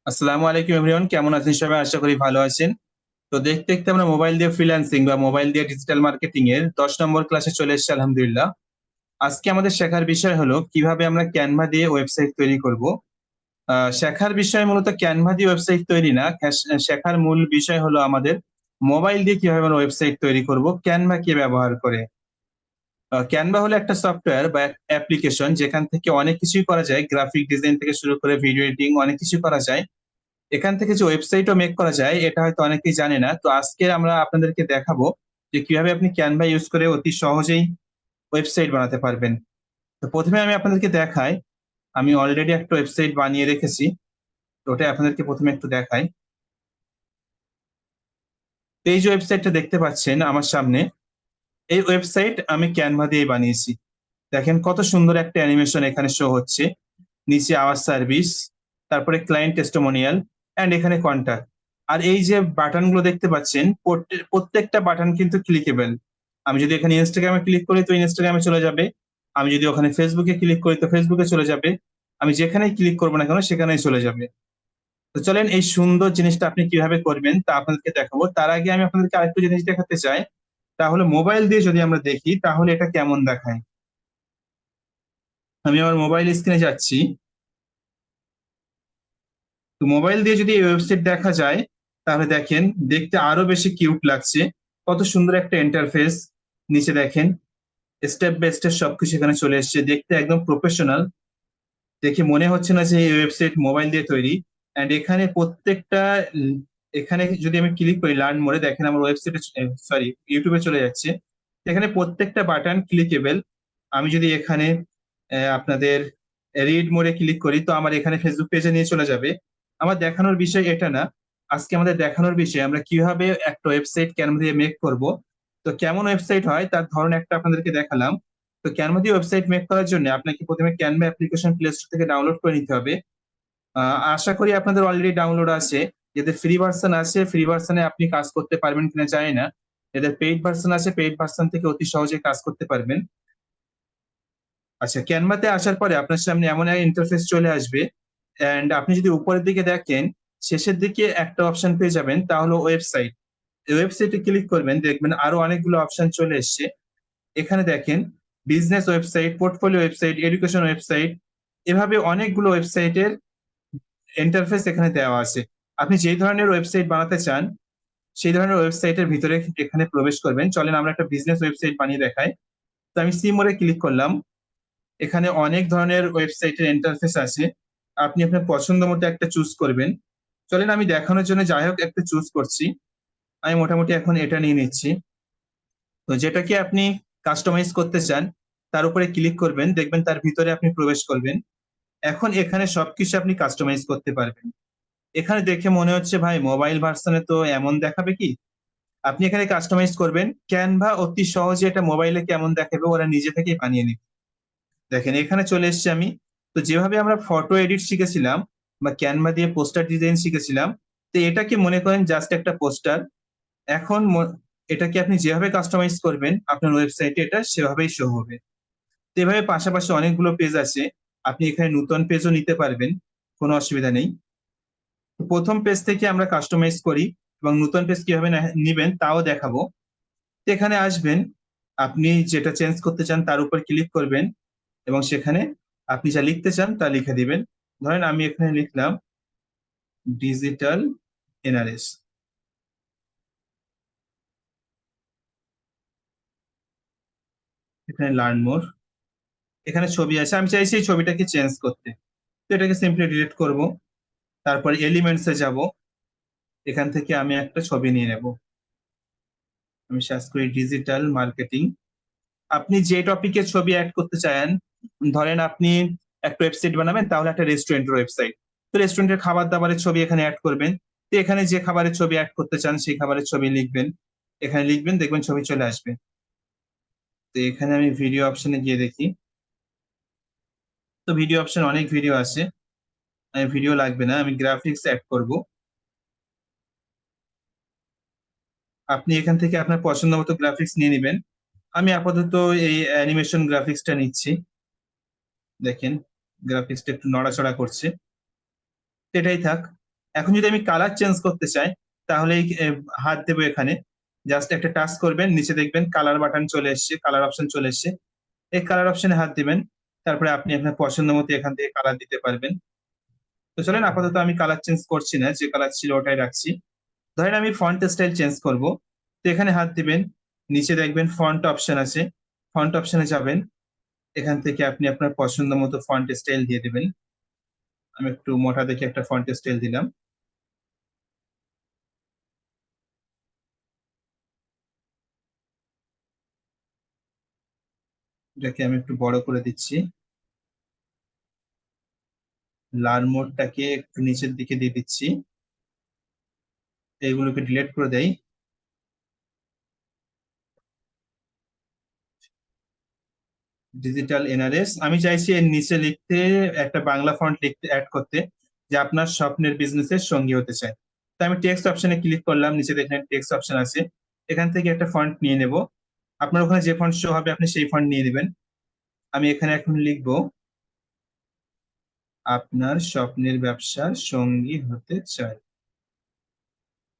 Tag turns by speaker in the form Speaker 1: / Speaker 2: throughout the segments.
Speaker 1: আসসালামু আলাইকুম এভরিওয়ান, কেমন আছেন সবাই? আশা করি ভালো আছেন। তো দেখতে দেখতে আমরা মোবাইল দিয়ে ফ্রিল্যান্সিং বা মোবাইল দিয়ে ডিজিটাল মার্কেটিং এর 10 নম্বর ক্লাসে চলে এসেছি আলহামদুলিল্লাহ। আজকে আমাদের শেখার বিষয় হলো কিভাবে আমরা ক্যানভা দিয়ে ওয়েবসাইট তৈরি করব। শেখার বিষয় মূলত ক্যানভা দিয়ে ওয়েবসাইট তৈরি না, শেখার মূল বিষয় হলো আমাদের মোবাইল দিয়ে কিভাবে আমরা ওয়েবসাইট তৈরি করব ক্যানভা কে ব্যবহার করে। ক্যানভা হলো একটা সফটওয়্যার বা অ্যাপ্লিকেশন যেখান থেকে অনেক কিছুই করা যায়, গ্রাফিক ডিজাইন থেকে শুরু করে ভিডিও এডিটিং অনেক কিছু করা যায়। এখান থেকে যে ওয়েবসাইটও মেক করা যায় এটা হয়তো অনেকেই জানে না। তো আজকে আমরা আপনাদেরকে দেখাবো যে কিভাবে আপনি ক্যানভা ইউজ করে অতি সহজেই ওয়েবসাইট বানাতে পারবেন। তো প্রথমে আমি আপনাদেরকে দেখাই, আমি অলরেডি একটা ওয়েবসাইট বানিয়ে রেখেছি। তো ওটা আপনাদেরকে প্রথমে একটু দেখাই। তো এই যে ওয়েবসাইটটা দেখতে পাচ্ছেন আমার সামনে, এই ওয়েবসাইট আমি ক্যানভা দিয়ে বানিয়েছি। দেখেন কত সুন্দর একটা অ্যানিমেশন এখানে শো হচ্ছে। নিচে আওয়ার সার্ভিস, তারপরে ক্লায়েন্ট টেস্টিমোনিয়াল, এন্ড এখানে কন্টাক্ট। আর এই যে বাটন গুলো দেখতে পাচ্ছেন, প্রত্যেকটা বাটন কিন্তু ক্লিকেবল। আমি যদি এখানে ইনস্টাগ্রামে ক্লিক করি তো ইনস্টাগ্রামে চলে যাবে। আমি যদি ওখানে ফেসবুকে ক্লিক করি তো ফেসবুকে চলে যাবে। আমি যেখানেই ক্লিক করবো না কেন সেখানেই চলে যাবে। তো চলেন এই সুন্দর জিনিসটা আপনি কিভাবে করবেন তা আপনাদেরকে দেখাবো। তার আগে আমি আপনাদেরকে আরেকটু জিনিস দেখাতে চাই। তাহলে মোবাইল দিয়ে যদি আমরা দেখি তাহলে এটা কেমন দেখায়। আমি আমার মোবাইল স্ক্রিনে যাচ্ছি। তো মোবাইল দিয়ে যদি এই ওয়েবসাইট দেখা যায় তাহলে দেখেন দেখতে আরো বেশি কিউট লাগছে। কত সুন্দর একটা ইন্টারফেস। নিচে দেখেন স্টেপ বাই স্টেপ সবকিছু এখানে চলে এসেছে, দেখতে একদম প্রফেশনাল। দেখে মনে হচ্ছে না যে এই ওয়েবসাইট মোবাইল দিয়ে তৈরি। এন্ড এখানে প্রত্যেকটা এখানে যদি আমি ক্লিক করি লার্ন মোডে, দেখেন আমার ওয়েবসাইটে সরি ইউটিউবে চলে যাচ্ছে। এখানে প্রত্যেকটা বাটন ক্লিকেবল। আমি যদি এখানে আপনাদের রিড মোডে ক্লিক করি তো আমার এখানে ফেসবুক পেজে নিয়ে চলে যাবে। আমার দেখানোর বিষয় এটা না, আজকে আমাদের দেখানোর বিষয় আমরা কিভাবে একটা ওয়েবসাইট ক্যানভা দিয়ে মেক করব। তো কেমন ওয়েবসাইট হয় তার ধরন একটা আপনাদেরকে দেখালাম। তো ক্যানভা দিয়ে ওয়েবসাইট মেক করার জন্য আপনাকে প্রথমে ক্যানভা অ্যাপ্লিকেশন প্লে স্টোর থেকে ডাউনলোড করে নিতে হবে। আশা করি আপনাদের অলরেডি ডাউনলোড আছে। যাদের ফ্রি ভার্সন আছে ফ্রি ভার্সনে আপনি কাজ করতে পারবেন কিনা জানি না। যাদের পেইড ভার্সন আছে পেইড ভার্সন থেকে অতি সহজে কাজ করতে পারবেন। আচ্ছা, ক্যানভাতে আসার পরে আপনার সামনে এমন এক ইন্টারফেস চলে আসবে। এন্ড আপনি যদি উপরের দিকে দেখেন শেষের দিকে একটা অপশন পেয়ে যাবেন, তা হলো ওয়েবসাইট। ওয়েবসাইটে ক্লিক করবেন, দেখবেন আরো অনেকগুলো অপশন চলে এসছে। এখানে দেখেন business website, portfolio website, education website, এভাবে অনেকগুলো ওয়েবসাইটের ইন্টারফেস এখানে দেওয়া আছে। আপনি যে ধরনের ওয়েবসাইট বানাতে চান সেই ধরনের ওয়েবসাইটের ভিতরে এখানে প্রবেশ করবেন। চলেন আমরা একটা বিজনেস ওয়েবসাইট বানিয়ে দেখাই। তো আমি সি মোড়ে ক্লিক করলাম। এখানে অনেক ধরনের ওয়েবসাইটের ইন্টারফেস আছে। আপনি আপনার পছন্দ মতো একটা চুজ করবেন। চলেন আমি দেখানোর জন্য যাই হোক একটা চুজ করছি। আমি মোটামুটি এখন এটা নিয়ে নিচ্ছি। তো যেটাকে আপনি কাস্টমাইজ করতে চান তার উপরে ক্লিক করবেন, দেখবেন তার ভিতরে আপনি প্রবেশ করবেন। এখন এখানে সবকিছু আপনি কাস্টমাইজ করতে পারবেন। এখানে দেখে মনে হচ্ছে ভাই মোবাইল ভার্সনে তো এমন দেখাবে কি। আপনি এখানে কাস্টমাইজ করবেন, ক্যানভা অতি সহজে এটা মোবাইলে কেমন দেখাবে ওরা নিজে থেকেই বানিয়ে নিবে। দেখেন এখানে চলে এসেছি আমি। তো যেভাবে আমরা ফটো এডিট শিখেছিলাম বা ক্যানভা দিয়ে পোস্টার ডিজাইন শিখেছিলাম, তো এটাকে মনে করেন জাস্ট একটা পোস্টার। এখন এটাকে আপনি যেভাবে কাস্টমাইজ করবেন আপনার ওয়েবসাইটে এটা সেভাবেই শো হবে। তো এভাবে পাশাপাশি অনেকগুলো পেজ আছে, আপনি এখানে নতুন পেজও নিতে পারবেন, কোনো অসুবিধা নেই। তো প্রথম পেজ থেকে আমরা কাস্টমাইজ করি এবং নতুন পেজ কিভাবে নিবেন তাও দেখাবো। তো এখানে আসবেন, আপনি যেটা চেঞ্জ করতে চান তার উপর ক্লিক করবেন এবং সেখানে আপনি যা লিখতে চান তা লিখে দিবেন। ধরেন আমি এখানে লিখলাম ডিজিটাল এনআরএস। এখানে লার্ন মোর, এখানে ছবি আছে, আমি চাইছি এই ছবিটাকে চেঞ্জ করতে। তো এটাকে সিম্পলি ডিলিট করব। তারপর এলিমেন্টসে যাব, এখান থেকে আমি একটা ছবি নিয়ে নেব। আমি সার্চ করি ডিজিটাল মার্কেটিং। আপনি যে টপিকের ছবি অ্যাড করতে চান, ধরেন আপনি একটা ওয়েবসাইট বানাবেন তাহলে একটা রেস্টুরেন্টের ওয়েবসাইট। তো রেস্টুরেন্টের খাবার দাবারের ছবি এখানে অ্যাড করবেন। তো এখানে যে খাবারের ছবি অ্যাড করতে চান সেই খাবারের ছবি লিখবেন, এখানে লিখবেন, দেখবেন ছবি চলে আসবে। তো এখানে আমি ভিডিও অপশনে গিয়ে দেখি। তো ভিডিও অপশন অনেক ভিডিও আছে, আমি ভিডিও লাগবে না, আমি গ্রাফিক্স অ্যাড করব। আপনি এখান থেকে আপনার পছন্দ মতো গ্রাফিক্স নিয়ে নেবেন। আমি আপাতত এই অ্যানিমেশন গ্রাফিক্সটা নিচ্ছি। দেখেন গ্রাফিক্সটা একটু নড়াচড়া করছে, তো এটাই থাক। এখন যদি আমি কালার চেঞ্জ করতে চাই তাহলে হাত দেবো এখানে, জাস্ট একটা টাচ করবেন, নিচে দেখবেন কালার বাটন চলে এসেছে, কালার অপশন চলে এসেছে। এই কালার অপশনে হাত দিবেন, তারপরে আপনি আপনার পছন্দ মতো এখান থেকে কালার দিতে পারবেন। তো চলেন আপাতত আমি কালার চেঞ্জ করছি না, যে কালার ছিল ওটাই রাখছি। ধরেন আমি ফন্ট স্টাইল চেঞ্জ করব, তো এখানে হাত দিবেন, নিচে দেখবেন ফন্ট অপশন আছে, ফন্ট অপশনে যাবেন, এখান থেকে আপনি আপনার পছন্দ মতো ফন্ট স্টাইল দিয়ে দিবেন। আমি একটু মোটা দেখে একটা ফন্ট স্টাইল দিলাম। এটাকে আমি একটু বড় করে দিচ্ছি। লাল মোডটাকে একটু নিচের দিকে দিয়ে দিচ্ছি, এইগুলোকে ডিলিট করে দেই। ডিজিটাল এনআরএস আমি চাইছি এর নিচে লিখতে, একটা বাংলা ফন্ট লিখতে অ্যাড করতে, যে আপনার স্বপ্নের বিজনেসের সঙ্গী হতে চায়। তো আমি টেক্সট অপশনে ক্লিক করলাম, নিচে দেখেন টেক্সট অপশন আছে, এখান থেকে একটা ফন্ট নিয়ে নেব। আপনার ওখানে যে ফন্ট শো হবে আপনি সেই ফন্ট নিয়ে নেবেন। আমি এখানে এখন লিখবো, আপনার স্বপ্নের ব্যবসার সঙ্গী হতে চাই।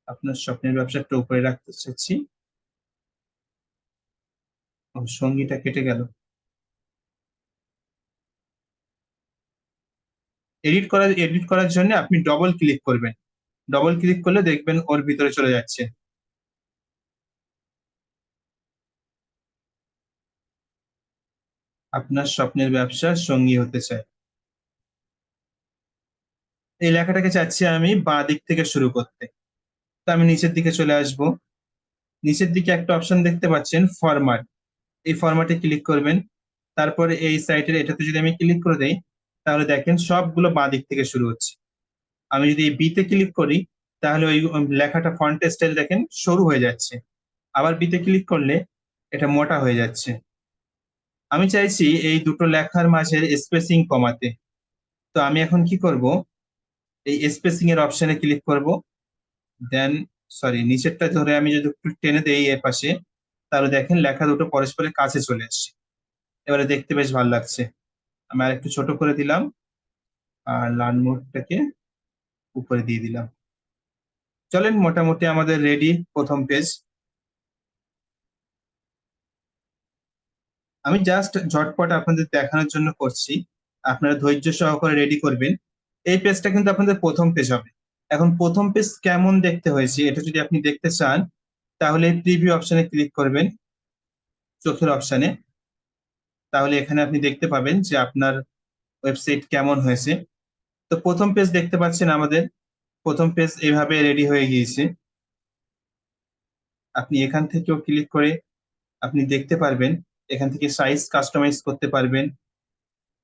Speaker 1: আপনার স্বপ্নের ব্যবসাটা উপরে রাখতে চাচ্ছি। ও, সঙ্গীটা কেটে গেল। এডিট করার জন্য আপনি ডবল ক্লিক করবেন, ডবল ক্লিক করলে দেখবেন ওর ভিতরে চলে যাচ্ছে। আপনার স্বপ্নের ব্যবসার সঙ্গী হতে চাই, এই লেখাটাকে চাচ্ছি আমি বাঁ দিক থেকে শুরু করতে। তো আমি নিচের দিকে চলে আসব, নিচের দিকে একটা অপশন দেখতে পাচ্ছেন ফরম্যাট, এই ফরম্যাটে ক্লিক করবেন। তারপরে এই সাইটের এটাতে যদি আমি ক্লিক করে দেই, তাহলে দেখেন সবগুলো বাঁ দিক থেকে শুরু হচ্ছে। আমি যদি বিতে ক্লিক করি, তাহলে ওই লেখাটা ফন্ট স্টাইল দেখেন সরু হয়ে যাচ্ছে। আবার বিতে ক্লিক করলে এটা মোটা হয়ে যাচ্ছে। আমি চাইছি এই দুটো লেখার মাঝের স্পেসিং কমাতে। তো আমি এখন কি করব, এই স্পেসিং এর অপশনে ক্লিক করব, দেন সরি নিচেরটা ধরে আমি যদি একটু টেনে দেই এর পাশে, তাহলে দেখেন লেখা দুটো পরস্পরের কাছে চলে এসেছে। এবারে দেখতে বেশ ভালো লাগছে। আমি আর একটু ছোট করে দিলাম, আর লাল মোডটাকে উপরে দিয়ে দিলাম। চলেন, মোটামুটি আমাদের রেডি প্রথম পেজ। আমি জাস্ট ঝটপট আপনাদের দেখানোর জন্য করছি, আপনারা ধৈর্য সহকারে রেডি করবেন। এই পেজটা কিন্তু আপনাদের প্রথম পেজ হবে। এখন প্রথম পেজ কেমন দেখতে হয়েছে এটা যদি আপনি দেখতে চান, তাহলে প্রিভিউ অপশনে ক্লিক করবেন, চোখের অপশনে। তাহলে এখানে আপনি দেখতে পাবেন যে আপনার ওয়েবসাইট কেমন হয়েছে। তো প্রথম পেজ দেখতে পাচ্ছেন আমাদের, প্রথম পেজ এইভাবে রেডি হয়ে গিয়েছে। আপনি এখান থেকেও ক্লিক করে আপনি দেখতে পারবেন, এখান থেকে সাইজ কাস্টমাইজ করতে পারবেন।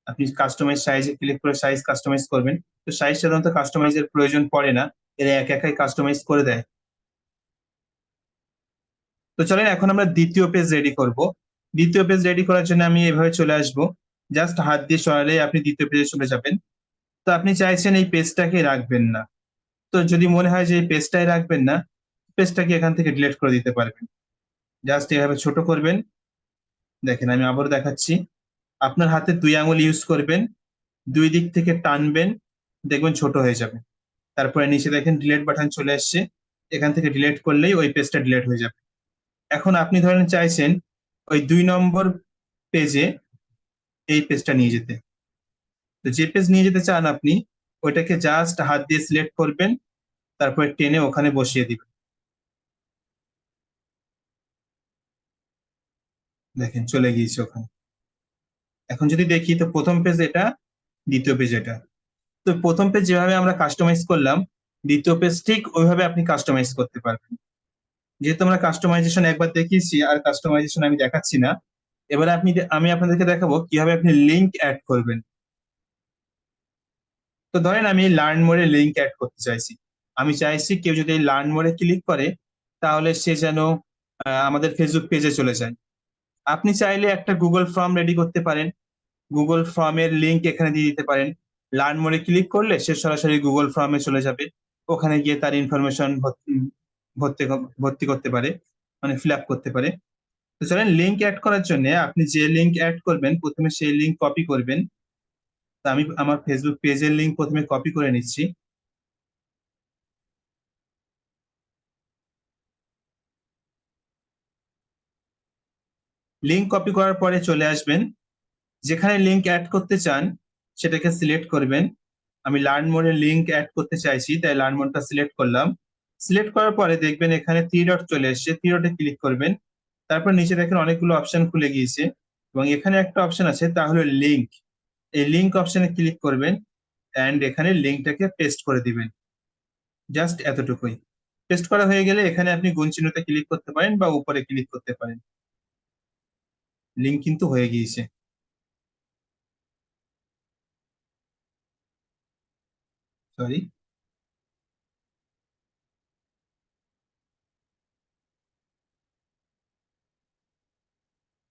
Speaker 1: আপনি কাস্টমাইজ সাইজে ক্লিক করে সাইজ কাস্টমাইজ করবেন। তো সাইজ সাধারণত কাস্টমাইজের প্রয়োজন পড়ে না, এরা একাই কাস্টমাইজ করে দেয়। তো চলেন এখন আমরা দ্বিতীয় পেজ রেডি করব। দ্বিতীয় পেজ রেডি করার জন্য আমি এভাবে চলে আসব, জাস্ট হাত দিয়ে সরালে আপনি দ্বিতীয় পেজে চলে যাবেন। তো আপনি চাইছেন এই পেজটাকে রাখবেন না, তো যদি মনে হয় যে এই পেজটাই রাখবেন না, পেজটাকে এখান থেকে ডিলিট করে দিতে পারবেন। জাস্ট এভাবে ছোট করবেন, দেখেন আমি আবারও দেখাচ্ছি। আপনার হাতে দুই আঙুল ইউজ করবেন, দুই দিক থেকে টানবেন, দেখবেন ছোট হয়ে যাবে। তারপরে নিচে দেখেন ডিলিট বাটন চলে আসছে, এখান থেকে ডিলিট করলেই ওই পেজটা ডিলিট হয়ে যাবে। এখন আপনি ধরেন চাইছেন ওই 2 নম্বর পেজে এই পেজটা নিয়ে যেতে। তো যে পেজ নিয়ে যেতে চান আপনি, ওইটাকে জাস্ট হাত দিয়ে সিলেক্ট করবেন, তারপরে টেনে ওখানে বসিয়ে দিবেন। দেখেন চলে গিয়েছে ওখানে। এখন যদি দেখি, তো প্রথম পেজ এটা, দ্বিতীয় পেজ এটা। তো প্রথম পেজ যেভাবে আমরা কাস্টমাইজ করলাম, দ্বিতীয় পেজ ঠিক ওইভাবে আপনি কাস্টমাইজ করতে পারবেন। যেহেতু আমরা কাস্টমাইজেশন একবার দেখিয়েছি, আর কাস্টমাইজেশন আমি দেখাচ্ছি না। এবারে আমি আপনাদেরকে দেখাবো কিভাবে আপনি লিংক অ্যাড করবেন। তো ধরেন আমি লার্ন মোডে লিংক অ্যাড করতে চাইছি। আমি চাইছি কেউ যদি লার্ন মোডে ক্লিক করে, তাহলে সে যেন আমাদের ফেসবুক পেজে চলে যায়। আপনি চাইলে একটা গুগল ফর্ম রেডি করতে পারেন, গুগল ফর্মের লিংক এখানে দিয়ে দিতে পারেন। লার্ন মোডে ক্লিক করলে সে সরাসরি গুগল ফর্মে চলে যাবে, ওখানে গিয়ে তার ইনফরমেশন ভর্তি ভর্তি করতে পারে, মানে ফিল আপ করতে পারে। তো চলেন লিংক অ্যাড করার জন্য আপনি যে লিংক অ্যাড করবেন প্রথমে সেই লিংক কপি করবেন। তো আমি আমার ফেসবুক পেজের লিংক প্রথমে কপি করে নিচ্ছি। লিঙ্ক কপি করার পরে চলে আসবেন, যেখানে লিঙ্ক অ্যাড করতে চান সেটাকে সিলেক্ট করবেন। আমি লার্ন মোডে লিঙ্ক অ্যাড করতে চাইছি, তাই লার্ন মোডটা সিলেক্ট করলাম। সিলেক্ট করার পরে দেখবেন এখানে থ্রি ডট চলে এসেছে, থ্রি ডটে ক্লিক করবেন। তারপর নিচে দেখেন অনেকগুলো অপশন খুলে গিয়েছে এবং এখানে একটা অপশন আছে, তা হলো লিঙ্ক। এই লিঙ্ক অপশনে ক্লিক করবেন এন্ড এখানে লিঙ্কটাকে পেস্ট করে দিবেন। জাস্ট এতটুকুই। পেস্ট করা হয়ে গেলে এখানে আপনি গুণ চিহ্নতে ক্লিক করতে পারেন বা উপরে ক্লিক করতে পারেন। লিঙ্ক কিন্তু হয়ে গিয়েছে। সরি।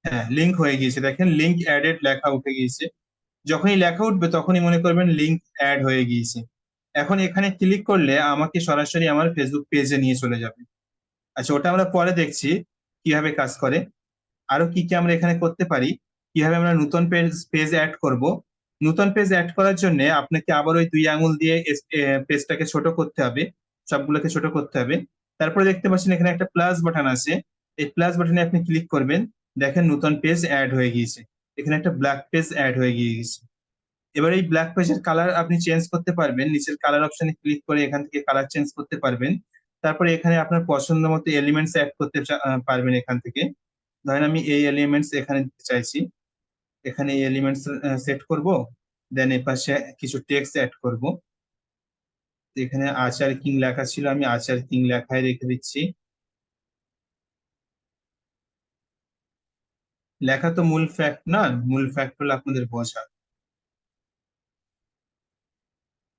Speaker 1: হ্যাঁ, লিঙ্ক হয়ে গিয়েছে, দেখেন লিঙ্ক অ্যাডেড লেখা উঠে গিয়েছে। যখনই লেখা উঠবে তখনই মনে করবেন লিঙ্ক অ্যাড হয়ে গিয়েছে। এখন এখানে ক্লিক করলে আমাকে সরাসরি আমার ফেসবুক পেজে নিয়ে চলে যাবে। আচ্ছা, ওটা আমরা পরে দেখছি কিভাবে কাজ করে। আরো কি কি আমরা এখানে করতে পারি, কিভাবে আমরা নতুন পেজ পেজ অ্যাড করব। নতুন পেজ অ্যাড করার জন্য আপনাকে আবার ওই দুই আঙুল দিয়ে পেজটাকে ছোট করতে হবে, সবগুলোকে ছোট করতে হবে। তারপরে দেখতে পাচ্ছেন এখানে একটা প্লাস বাটন আছে, এই প্লাস বাটনে আপনি ক্লিক করবেন। দেখেন নতুন পেজ অ্যাড হয়ে গিয়েছে, এখানে একটা ব্ল্যাক পেজ অ্যাড হয়ে গিয়েছে। এবার এই ব্ল্যাক পেজের কালার আপনি চেঞ্জ করতে পারবেন, নিচের কালার অপশনে ক্লিক করে এখান থেকে কালার চেঞ্জ করতে পারবেন। তারপরে এখানে আপনার পছন্দ মতো এলিমেন্টস অ্যাড করতে পারবেন এখান থেকে। ধরেন আমি এই এলিমেন্টস এখানে দিতে চাইছি, এখানে এই এলিমেন্টস সেট করব। দেন এর পাশে কিছু টেক্সট অ্যাড করব। এখানে আচার কিং লেখা ছিল, আমি আচার কিং লেখায় রেখে দিচ্ছি। লেখা তো মূল ফ্যাক্ট না, মূল ফ্যাক্ট হলো আপনাদের বোঝা।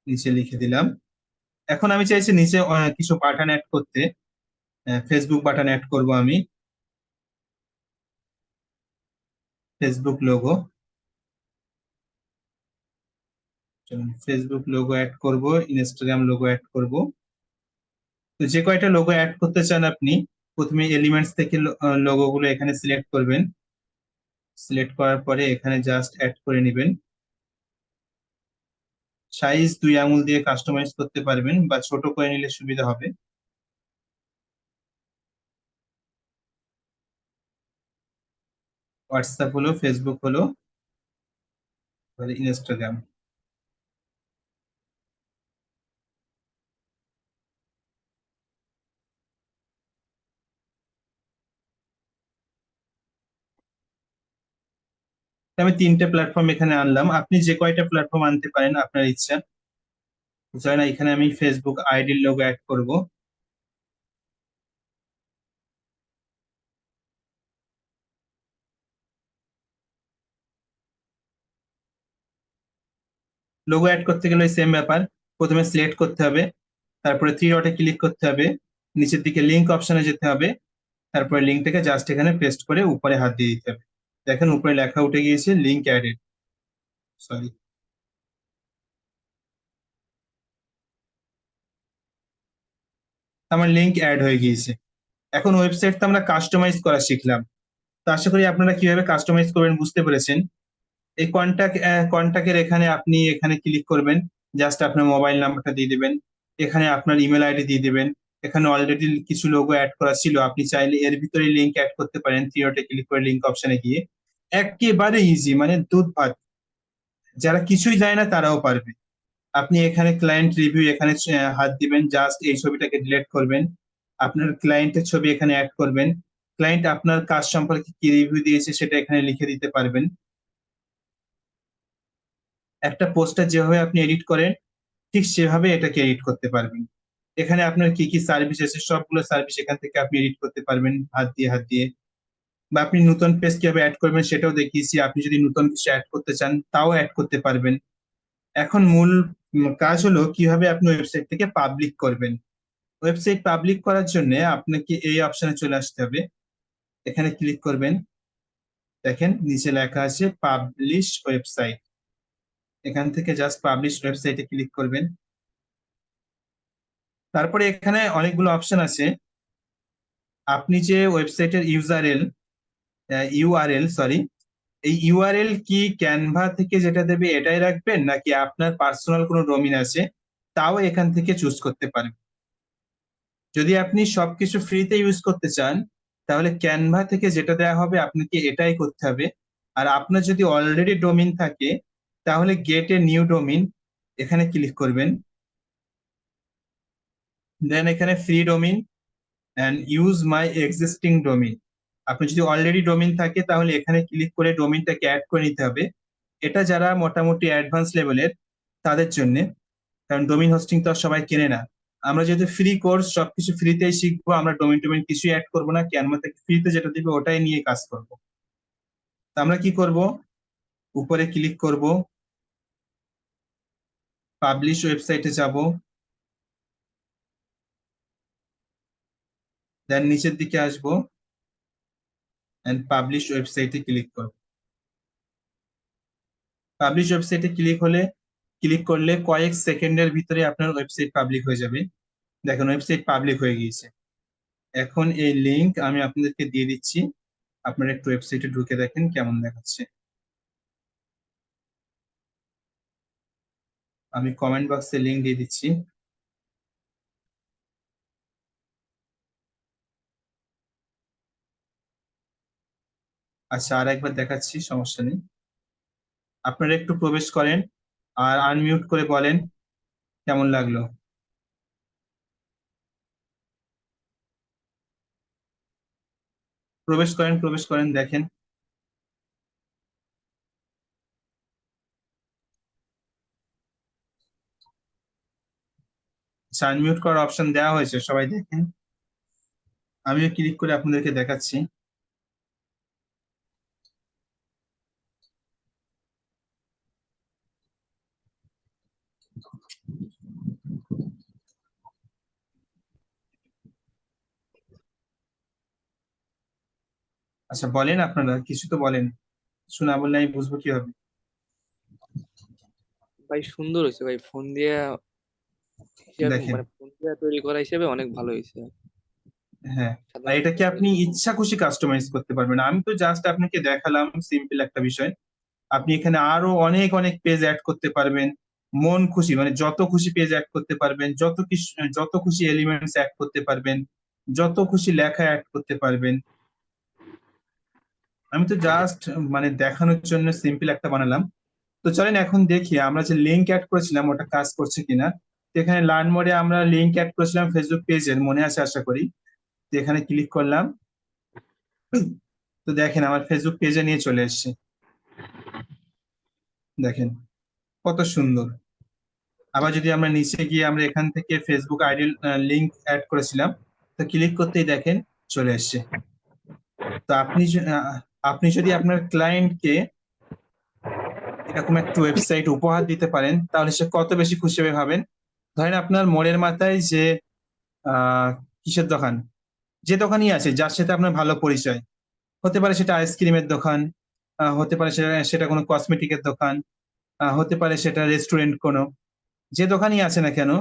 Speaker 1: নিচে লিখে দিলাম। এখন আমি চাইছি নিচে কিছু বাটন অ্যাড করতে। ফেসবুক বাটন অ্যাড করব আমি। Facebook logo, Facebook logo add করব, ইনস্টাগ্রাম লোগো অ্যাড করব। তো যে কয়টা লোগো অ্যাড করতে চান আপনি প্রথমে এলিমেন্টস থেকে লোগো গুলো এখানে সিলেক্ট করবেন। সিলেক্ট করার পরে এখানে জাস্ট অ্যাড করে নেবেন। সাইজ দুই আঙুল দিয়ে কাস্টমাইজ করতে পারবেন বা ছোট করে নিলে সুবিধা হবে। হোয়াটসঅ্যাপ হলো, ফেসবুক হলো, ইনস্টাগ্রাম। আমি তিনটে প্ল্যাটফর্ম এখানে আনলাম, আপনি যে কয়টা প্ল্যাটফর্ম আনতে পারেন আপনার ইচ্ছা। ধরেন এখানে আমি ফেসবুক আইডির লোগো অ্যাড করব। লোগো অ্যাড করতে গেলে সেম ব্যাপার, প্রথমে সিলেক্ট করতে হবে, তারপরে থ্রি ডটে ক্লিক করতে হবে, নিচের দিকে লিংক অপশনে যেতে হবে, তারপরে লিঙ্কটাকে জাস্ট এখানে পেস্ট করে উপরে হাত দিয়ে দিতে হবে। দেখেন উপরে লেখা উঠে গিয়েছে লিঙ্ক অ্যাডেড। সরি। আমার লিঙ্ক অ্যাড হয়ে গিয়েছে। এখন ওয়েবসাইট তো আমরা কাস্টমাইজ করা শিখলাম, তো আশা করি আপনারা কিভাবে কাস্টমাইজ করবেন বুঝতে পেরেছেন। এই কন্ট্যাক্টের এখানে আপনি এখানে ক্লিক করবেন, জাস্ট আপনার মোবাইল নাম্বারটা দিয়ে দিবেন, এখানে আপনার ইমেল আইডি দিয়ে দিবেন। এখানে অলরেডি কিছু লোগো অ্যাড করা ছিল, আপনি চাইলে এর ভিতরে লিংক অ্যাড করতে পারেন, থ্রিডটে ক্লিক করে লিংক অপশনে গিয়ে। একেবারে ইজি, মানে দুধ ভাত, যারা কিছুই জানে না তারাও পারবে। আপনি এখানে ক্লায়েন্ট রিভিউ এখানে হাত দিবেন, জাস্ট এই ছবিটাকে ডিলিট করবেন, আপনার ক্লায়েন্টের ছবি এখানে অ্যাড করবেন। ক্লায়েন্ট আপনার কাজ সম্পর্কে কি রিভিউ দিয়েছে সেটা এখানে লিখে দিতে পারবেন। একটা পোস্টার যেভাবে আপনি এডিট করেন ঠিক সেভাবে এটাকে এডিট করতে পারবেন। এখানে আপনার কি কি সার্ভিস আছে সবগুলো সার্ভিস এখান থেকে আপনি এডিট করতে পারবেন হাত দিয়ে হাত দিয়ে। বা আপনি নতুন পেজ কিভাবে অ্যাড করবেন সেটাও দেখিয়েছি, আপনি যদি নতুন কিছু অ্যাড করতে চান তাও অ্যাড করতে পারবেন। এখন মূল কাজ হলো কিভাবে আপনি ওয়েবসাইট থেকে পাবলিক করবেন। ওয়েবসাইট পাবলিক করার জন্য আপনাকে এই অপশনে চলে আসতে হবে, এখানে ক্লিক করবেন। দেখেন নিচে লেখা আছে পাবলিশ ওয়েবসাইট, এখান থেকে জাস্ট পাবলিশ ওয়েবসাইটে ক্লিক করবেন। তারপরে এখানে অনেকগুলো অপশন আছে, আপনি যে ওয়েবসাইটের ইউআরএল সরি, এই ইউআরএল কি ক্যানভা থেকে যেটা দেবে এটাই রাখবেন নাকি আপনার পার্সোনাল কোনো ডোমিন আছে তাও এখান থেকে চুজ করতে পারেন। যদি আপনি সবকিছু ফ্রিতে ইউজ করতে চান তাহলে ক্যানভা থেকে যেটা দেওয়া হবে আপনাকে এটাই করতে হবে। আর আপনার যদি অলরেডি ডোমিন থাকে তাহলে গেট এ নিউ ডোমিন এখানে ক্লিক করবেন। দেন এখানে free domain and use my existing domain. আপনি যদি অলরেডি ডোমিন থাকে তাহলে এখানে ক্লিক করে ডোমিনটাকে অ্যাড করে নিতে হবে। এটা যারা মোটামুটি অ্যাডভান্স লেভেলের তাদের জন্য, কারণ ডোমিন হোস্টিং তো আর সবাই কেনে না। আমরা যেহেতু ফ্রি কোর্স, সবকিছু ফ্রিতেই শিখবো, আমরা ডোমিন টোমিন কিছুই অ্যাড করবো না, ক্যানভা থেকে ফ্রিতে যেটা দিবে ওটাই নিয়ে কাজ করব। তো আমরা কি করব, উপরে ক্লিক করব, পাবলিশ ওয়েবসাইটে যাব, দেন নিচের দিকে আসবো এন্ড পাবলিশ ওয়েবসাইটে ক্লিক করব। পাবলিশ ওয়েবসাইটে ক্লিক করলে কয়েক সেকেন্ডের ভিতরে আপনার ওয়েবসাইট পাবলিক হয়ে যাবে। দেখেন ওয়েবসাইট পাবলিক হয়ে গিয়েছে। এখন এই লিংক আমি আপনাদেরকে দিয়ে দিচ্ছি, আপনারা একটু ওয়েবসাইটে ঢুকে দেখেন কেমন দেখাচ্ছে। আমি কমেন্ট বক্সে লিংক দিয়ে দিচ্ছি। আচ্ছা, আর একবার দেখাচ্ছি, সমস্যা নেই। আপনারা একটু প্রবেশ করেন আর আনমিউট করে বলেন কেমন লাগলো। প্রবেশ করেন দেখেন। আচ্ছা, আনমিউট করার অপশন দেওয়া হয়েছে, সবাই দেখেন। আমিও ক্লিক করে আপনাদেরকে দেখাচ্ছি। আচ্ছা বলেন, আপনারা কিছু তো বলেন, শোনা বললে আমি বুঝবো কিভাবে।
Speaker 2: ভাই সুন্দর হয়েছে ভাই, ফোন দিয়ে
Speaker 1: দেখেন,
Speaker 2: মানে ফোন দিয়ে তৈরি করা হিসেবে অনেক ভালো হয়েছে।
Speaker 1: হ্যাঁ, আর
Speaker 2: সাধারণত
Speaker 1: এটাকে আপনি
Speaker 2: এরকম
Speaker 1: ইচ্ছা খুশি কাস্টমাইজ করতে পারবেন। আমি তো জাস্ট আপনাকে দেখালাম সিম্পল একটা বিষয়। আপনি এখানে আরো অনেক অনেক পেজ অ্যাড করতে পারবেন, মন খুশি, মানে যত খুশি পেজ অ্যাড করতে পারবেন, যত খুশি এলিমেন্টস অ্যাড করতে পারবেন, যত খুশি লেখা অ্যাড করতে পারবেন। আমি তো জাস্ট মানে দেখানোর জন্য সিম্পল একটা বানালাম। তো চলেন এখন দেখি আমরা যে লিংক অ্যাড করেছিলাম ওটা কাজ করছে কিনা। তো এখানে লার্ন মোডে আমরা লিংক অ্যাড করেছিলাম ফেসবুক পেজের, মনে আছে আশা করি। তো এখানে ক্লিক করলাম, তো দেখেন আমার ফেসবুক পেজে নিয়ে চলে এসেছে। দেখেন কত সুন্দর। আবার যদি আমরা নিচে গিয়ে আমরা এখান থেকে ফেসবুক আইডি লিংক অ্যাড করেছিলাম, তো ক্লিক করতেই দেখেন চলে এসছে। তো আপনি যদি আপনার ক্লায়েন্টকে এরকম একটা ওয়েবসাইট উপহার দিতে পারেন তাহলে সে কত বেশি খুশি হবে ভাবেন। ধরেন আপনার মোড়ের মাথায় যে আহ কিসের দোকান, যে দোকানই আছে যার সাথে আপনার ভালো পরিচয়, হতে পারে সেটা আইসক্রিমের দোকান, হতে পারে সেটা সেটা কোনো কসমেটিকের দোকান, হতে পারে সেটা রেস্টুরেন্ট কোনো, যে দোকানই আছে না কেন,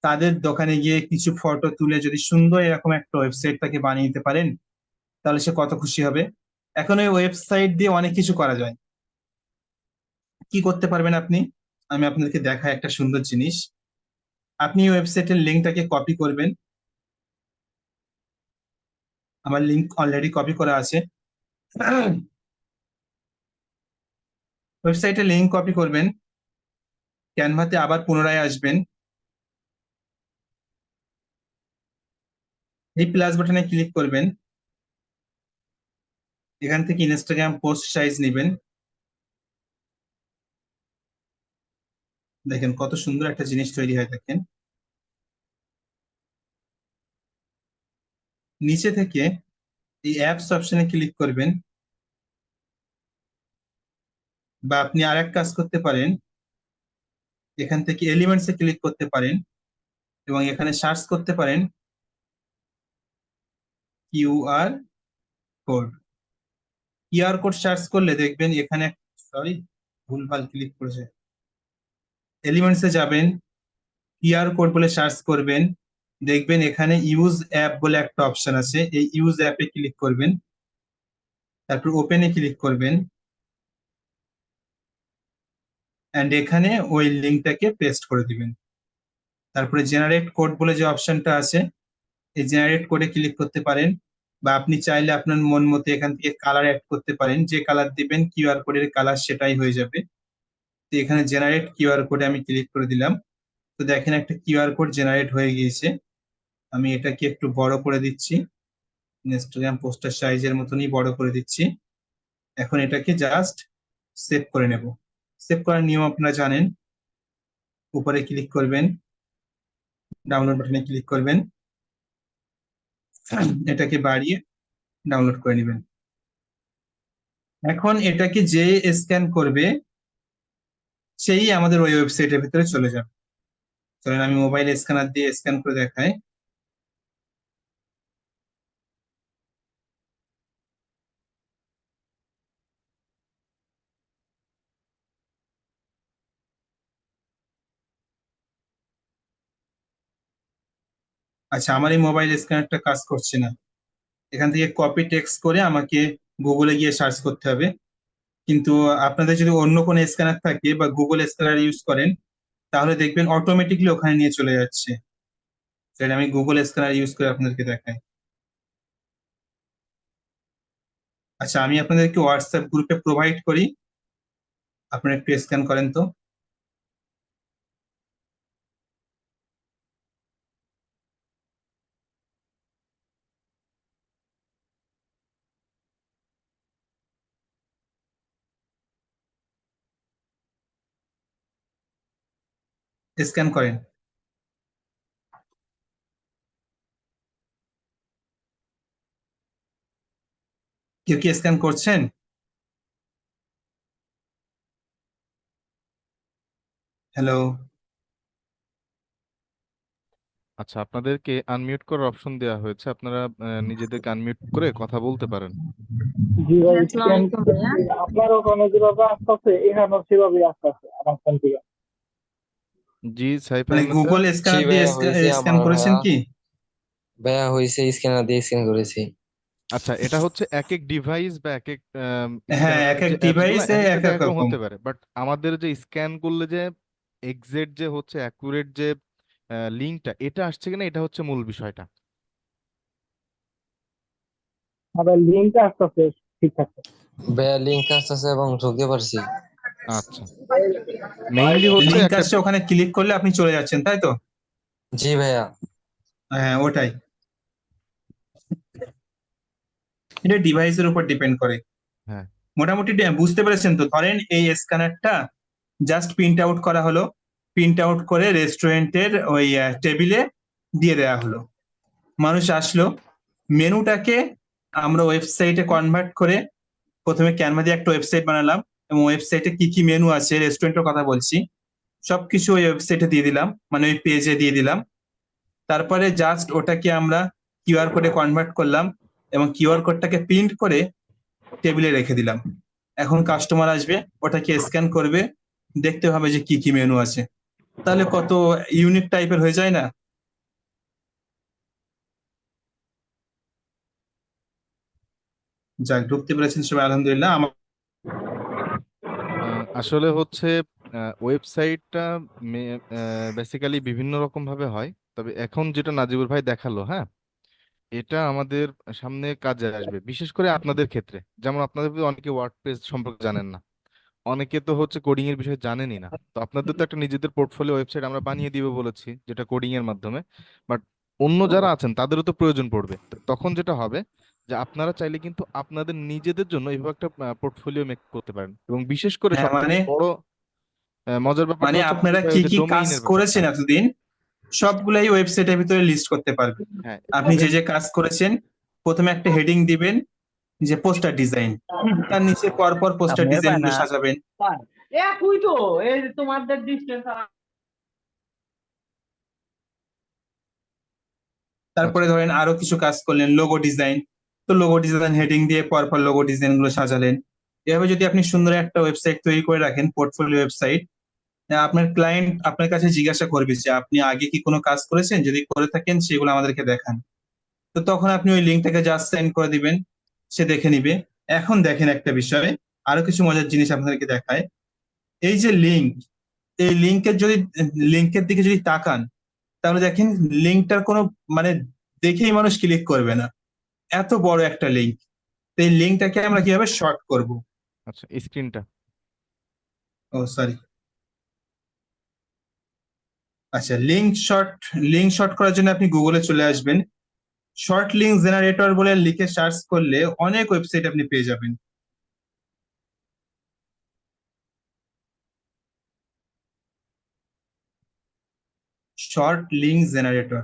Speaker 1: তাদের দোকানে গিয়ে কিছু ফটো তুলে যদি সুন্দর এরকম একটা ওয়েবসাইট তাকে বানিয়ে দিতে পারেন তাহলে সে কত খুশি হবে। এখন ওই ওয়েবসাইট দিয়ে অনেক কিছু করা যায়। কি করতে পারবেন আপনি, আমি আপনাদেরকে দেখাই একটা সুন্দর জিনিস। আপনি ওয়েবসাইটের লিঙ্কটাকে কপি করবেন, আমার লিঙ্ক অলরেডি কপি করা আছে। ওয়েবসাইটের লিঙ্ক কপি করবেন, ক্যানভাতে আবার পুনরায় আসবেন, এই প্লাস বাটনে ক্লিক করবেন, এখান থেকে ইনস্টাগ্রাম পোস্ট সাইজ নেবেন। দেখেন কত সুন্দর একটা জিনিস তৈরি হয় দেখেন। নিচে থেকে এই অ্যাপস অপশনে ক্লিক করবেন, বা আপনি আর এক কাজ করতে পারেন, এখান থেকে এলিমেন্টসে ক্লিক করতে পারেন এবং এখানে সার্চ করতে পারেন QR code. QR code search করলে দেখবেন এখানে, সরি ভুলভাল ক্লিক করেছে, এলিমেন্টসে যাবেন, কিউআর কোড বলে সার্চ করবেন, দেখবেন এখানে ইউজ অ্যাপ বলে একটা অপশন আছে, এই ইউজ অ্যাপে ক্লিক করবেন, তারপর ওপেনে ক্লিক করবেন, এন্ড এখানে ওই লিঙ্কটাকে পেস্ট করে দিবেন। তারপরে জেনারেট কোড বলে যে অপশনটা আছে, এই জেনারেট কোডে ক্লিক করতে পারেন, বা আপনি চাইলে আপনার মন মতো এখান থেকে কালার অ্যাড করতে পারেন, যে কালার দিবেন কিউআর কোডের কালার সেটাই হয়ে যাবে। তো এখানে জেনারেট কিউআর কোডে আমি ক্লিক করে দিলাম। তো দেখেন একটা কিউআর কোড জেনারেট হয়ে গিয়েছে। আমি এটাকে একটু বড় করে দিচ্ছি, ইনস্টাগ্রাম পোস্টার সাইজের মতনই বড় করে দিচ্ছি। এখন এটাকে জাস্ট সেভ করে নেব। সেভ করার নিয়ম আপনারা জানেন, উপরে ক্লিক করবেন, ডাউনলোড বাটনে ক্লিক করবেন, এটাকে বাড়িয়ে ডাউনলোড করে নেবেন। এখন এটাকে যে স্ক্যান করবে সেই আমাদের ওই ওয়েবসাইটের ভিতরে চলে যাবে। চলেন আমি মোবাইল স্ক্যানার দিয়ে স্ক্যান করে দেখাই। আচ্ছা, আমার এই মোবাইল স্ক্যানারটা কাজ করছে না। এখান থেকে কপি টেক্সট করে আমাকে গুগলে গিয়ে সার্চ করতে হবে। কিন্তু আপনাদের যদি অন্য কোনো স্ক্যানার থাকে বা গুগল স্ক্যানার ইউজ করেন, তাহলে দেখবেন অটোমেটিকলি ওখানে নিয়ে চলে যাচ্ছে। তাহলে আমি গুগল স্ক্যানার ইউজ করে আপনাদেরকে দেখাই। আচ্ছা, আমি আপনাদেরকে হোয়াটসঅ্যাপ গ্রুপে প্রোভাইড করি, আপনারা একটু স্ক্যান করেন তো। স্ক্যান করেন। কেউ কি স্ক্যান করছেন? হ্যালো?
Speaker 3: আচ্ছা, আপনাদেরকে আনমিউট করার অপশন দেওয়া হয়েছে, আপনারা নিজেদেরকে আনমিউট করে কথা বলতে পারেন।
Speaker 4: জি ভাই,
Speaker 5: আসসালামু আলাইকুম ভাইয়া।
Speaker 4: আপনার ওখানে যেভাবে আসতেছে এখানেও সেভাবে আসতেছে আমার ফোন থেকে।
Speaker 3: জি সাইফ
Speaker 1: মানে
Speaker 3: আহমেদ স্যার।
Speaker 1: গুগল
Speaker 2: জি
Speaker 1: স্ক্যানার দিয়ে
Speaker 2: ভাইয়া, হয়েছে
Speaker 1: স্ক্যান
Speaker 2: আমার
Speaker 1: করেছেন
Speaker 2: ভাইয়া।
Speaker 1: কি?
Speaker 2: ভাইয়া হয়েছে, স্ক্যানার দিয়ে স্ক্যান করেছি।
Speaker 3: আচ্ছা, এটা হচ্ছে এক এক ডিভাইস বা এক এক
Speaker 1: হ্যাঁ, এক
Speaker 3: স্ক্যানারের
Speaker 1: এক
Speaker 3: যে অ্যাপস গুলো
Speaker 1: ডিভাইসে
Speaker 3: এক
Speaker 1: এক
Speaker 3: একটাতে
Speaker 1: এক
Speaker 3: এক রকম
Speaker 1: রকম।
Speaker 3: হতে পারে, বাট আমাদের যে স্ক্যান করলে যে এক্সাক্ট যে হচ্ছে অ্যাকুরেট যে লিঙ্কটা এটা আসছে কিনা, এটা হচ্ছে মূল বিষয়টা।
Speaker 4: আমার লিঙ্কটা আসতেছে ঠিকঠাক।
Speaker 2: ভাইয়া লিঙ্ক আসতেছে এবং ঢুকতে পারছি।
Speaker 3: আচ্ছা, মেইনলি হচ্ছে
Speaker 1: লিঙ্ক
Speaker 3: একটা
Speaker 1: আসছে, ওখানে ক্লিক করলে আপনি চলে যাচ্ছেন, তাই তো?
Speaker 2: জি ভাইয়া।
Speaker 1: হ্যাঁ, ওটাই। এটা ডিভাইসের উপর ডিপেন্ড করে।
Speaker 3: হ্যাঁ
Speaker 1: মোটামুটি বুঝতে পেরেছেন তো? ধরেন এই স্ক্যানারটা জাস্ট প্রিন্ট আউট করা হলো, প্রিন্ট আউট করে রেস্টুরেন্টের ওই টেবিলে দিয়ে দেওয়া হলো। মানুষ আসলো, মেনুটাকে আমরা ওয়েবসাইটে কনভার্ট করে প্রথমে ক্যানভা দিয়ে একটা ওয়েবসাইট বানালাম, এবং ওয়েবসাইটে কি কি মেনু আছে, রেস্টুরেন্টের কথা বলছি, সবকিছু ওই ওয়েবসাইটে দিয়ে দিলাম, মানে ওই পেজে দিয়ে দিলাম। তারপরে জাস্ট ওটাকে আমরা কিউআর কোডে কনভার্ট করলাম এবং কিউআর কোডটাকে প্রিন্ট করে টেবিলে রেখে দিলাম। এখন কাস্টমার আসবে, ওটাকে স্ক্যান করবে, দেখতে হবে যে কি কি মেনু আছে। তাহলে কত ইউনিক টাইপের হয়ে যায় না? যাক, ঢুকতে পেরেছেন সবাই, আলহামদুলিল্লাহ। আমার
Speaker 3: আসলে হচ্ছে ওয়েবসাইটটা বেসিক্যালি বিভিন্ন রকম ভাবে হয়, তবে এখন যেটা নাজিবুর ভাই দেখালো, হ্যাঁ, এটা আমাদের সামনে কাজে আসবে, বিশেষ করে আপনাদের ক্ষেত্রে। যেমন আপনাদের মধ্যে অনেকে ওয়ার্ডপ্রেস সম্পর্কে জানেন না, অনেকে তো হচ্ছে কোডিং এর বিষয়ে জানেনই না। তো আপনাদের তো একটা নিজেদের পোর্টফোলিও ওয়েবসাইট আমরা বানিয়ে দিব বলেছি, যেটা কোডিং এর মাধ্যমে। বাট অন্য যারা আছেন তাদেরও তো প্রয়োজন পড়বে। তো তখন যেটা হবে যে আপনারা চাইলে কিন্তু আপনাদের নিজেদের জন্য এইভাবে একটা পোর্টফোলিও মেক করতে পারেন। এবং বিশেষ করে
Speaker 1: হ্যাঁ,
Speaker 3: সব থেকে
Speaker 1: মানে
Speaker 3: বড় মজার ব্যাপারটা
Speaker 1: মানে
Speaker 3: হচ্ছে
Speaker 1: আপনারা
Speaker 3: ভাই,
Speaker 1: কি
Speaker 3: ওই যে
Speaker 1: কি কাজ
Speaker 3: ডোমেইনের ব্যাপারটা।
Speaker 1: করেছেন এতদিন সবগুলাই ওয়েবসাইটের ভিতরে লিস্ট করতে পারবেন।
Speaker 3: হ্যাঁ,
Speaker 1: আপনি যে যে কাজ করেছেন, প্রথমে একটা হেডিং দিবেন যে পোস্টার ডিজাইন, তার নিচে পরপর পোস্টার
Speaker 4: আপনার
Speaker 1: ডিজাইন
Speaker 4: পায়
Speaker 1: গুলো
Speaker 4: না
Speaker 1: সাজাবেন।
Speaker 4: একই তো, এই যে তোমাদের ডিস্টেন্স।
Speaker 1: তারপরে
Speaker 3: আচ্ছা
Speaker 1: ধরেন আরো কিছু কাজ করলেন, লোগো ডিজাইন, তো লোগো ডিজাইন হেডিং দিয়ে পরপর লোগো ডিজাইন গুলো সাজালেন। এভাবে যদি আপনি সুন্দর একটা ওয়েবসাইট তৈরি করে রাখেন, পোর্টফোলিও ওয়েবসাইট, আপনার ক্লায়েন্ট আপনার কাছে জিজ্ঞাসা করবে যে আপনি আগে কি কোনো কাজ করেছেন, যদি করে থাকেন সেগুলো আমাদেরকে দেখান। তো তখন আপনি ওই লিঙ্কটাকে জাস্ট সেন্ড করে দিবেন, সে দেখে নিবে। এখন দেখেন একটা বিষয়, আরো কিছু মজার জিনিস আপনাদেরকে দেখায়। এই যে লিঙ্ক, এই লিঙ্কের দিকে যদি তাকান, তাহলে দেখেন লিঙ্কটার কোনো মানে দেখেই মানুষ ক্লিক করবে না। এত বড় একটা লিঙ্ক, তো এই লিঙ্কটাকে আমরা কিভাবে শর্ট করব?
Speaker 3: আচ্ছা, স্ক্রিনটা।
Speaker 1: ও সরি, আচ্ছা লিঙ্ক শর্ট করার জন্য আপনি গুগলে চলে আসবেন, শর্ট লিঙ্ক জেনারেটর বলে লিখে সার্চ করলে অনেক ওয়েবসাইট আপনি পেয়ে যাবেন। শর্ট লিঙ্ক জেনারেটর,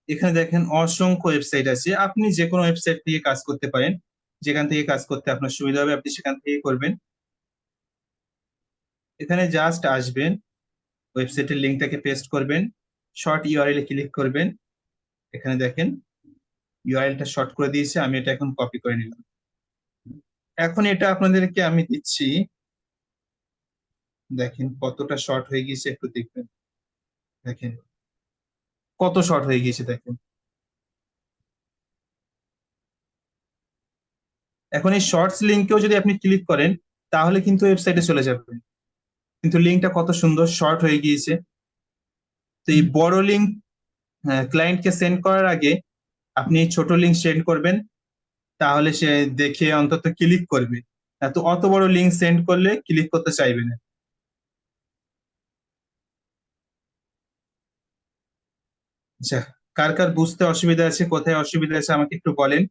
Speaker 1: এখানে দেখেন অসংখ্য ওয়েবসাইট আছে, আপনি যে কোনো ওয়েবসাইট থেকে কাজ করতে পারেন, যেখান থেকে কাজ করতে আপনার সুবিধা হবে আপনি সেখান থেকে করবেন। এখানে জাস্ট আসবেন, ওয়েবসাইটের লিঙ্কটাকে পেস্ট করবেন, শর্ট ইউআরএল এ ক্লিক করবেন, এখানে দেখেন ইউআরএলটা শর্ট করে দিয়েছে, আমি এটা এখন কপি করে নিলাম। এখন এটা আপনাদেরকে আমি দিচ্ছি, দেখেন কতটা শর্ট হয়ে গিয়েছে, একটু দেখবেন, দেখেন কত শর্ট হয়ে গিয়েছে দেখেন। এখন এই শর্টস লিঙ্কেও যদি আপনি ক্লিক করেন তাহলে কিন্তু ওয়েবসাইটে চলে যাবেন, কিন্তু লিঙ্কটা কত সুন্দর শর্ট হয়ে গিয়েছে। তো এই বড় লিঙ্ক ক্লায়েন্টকে সেন্ড করার আগে আপনি ছোট লিঙ্ক সেন্ড করবেন, তাহলে সে দেখে অন্তত ক্লিক করবে, তো অত বড় লিঙ্ক সেন্ড করলে ক্লিক করতে চাইবে না। আচ্ছা, কার কার বুঝতে অসুবিধা আছে, কোথায় অসুবিধা আছে আমাকে একটু বলেন।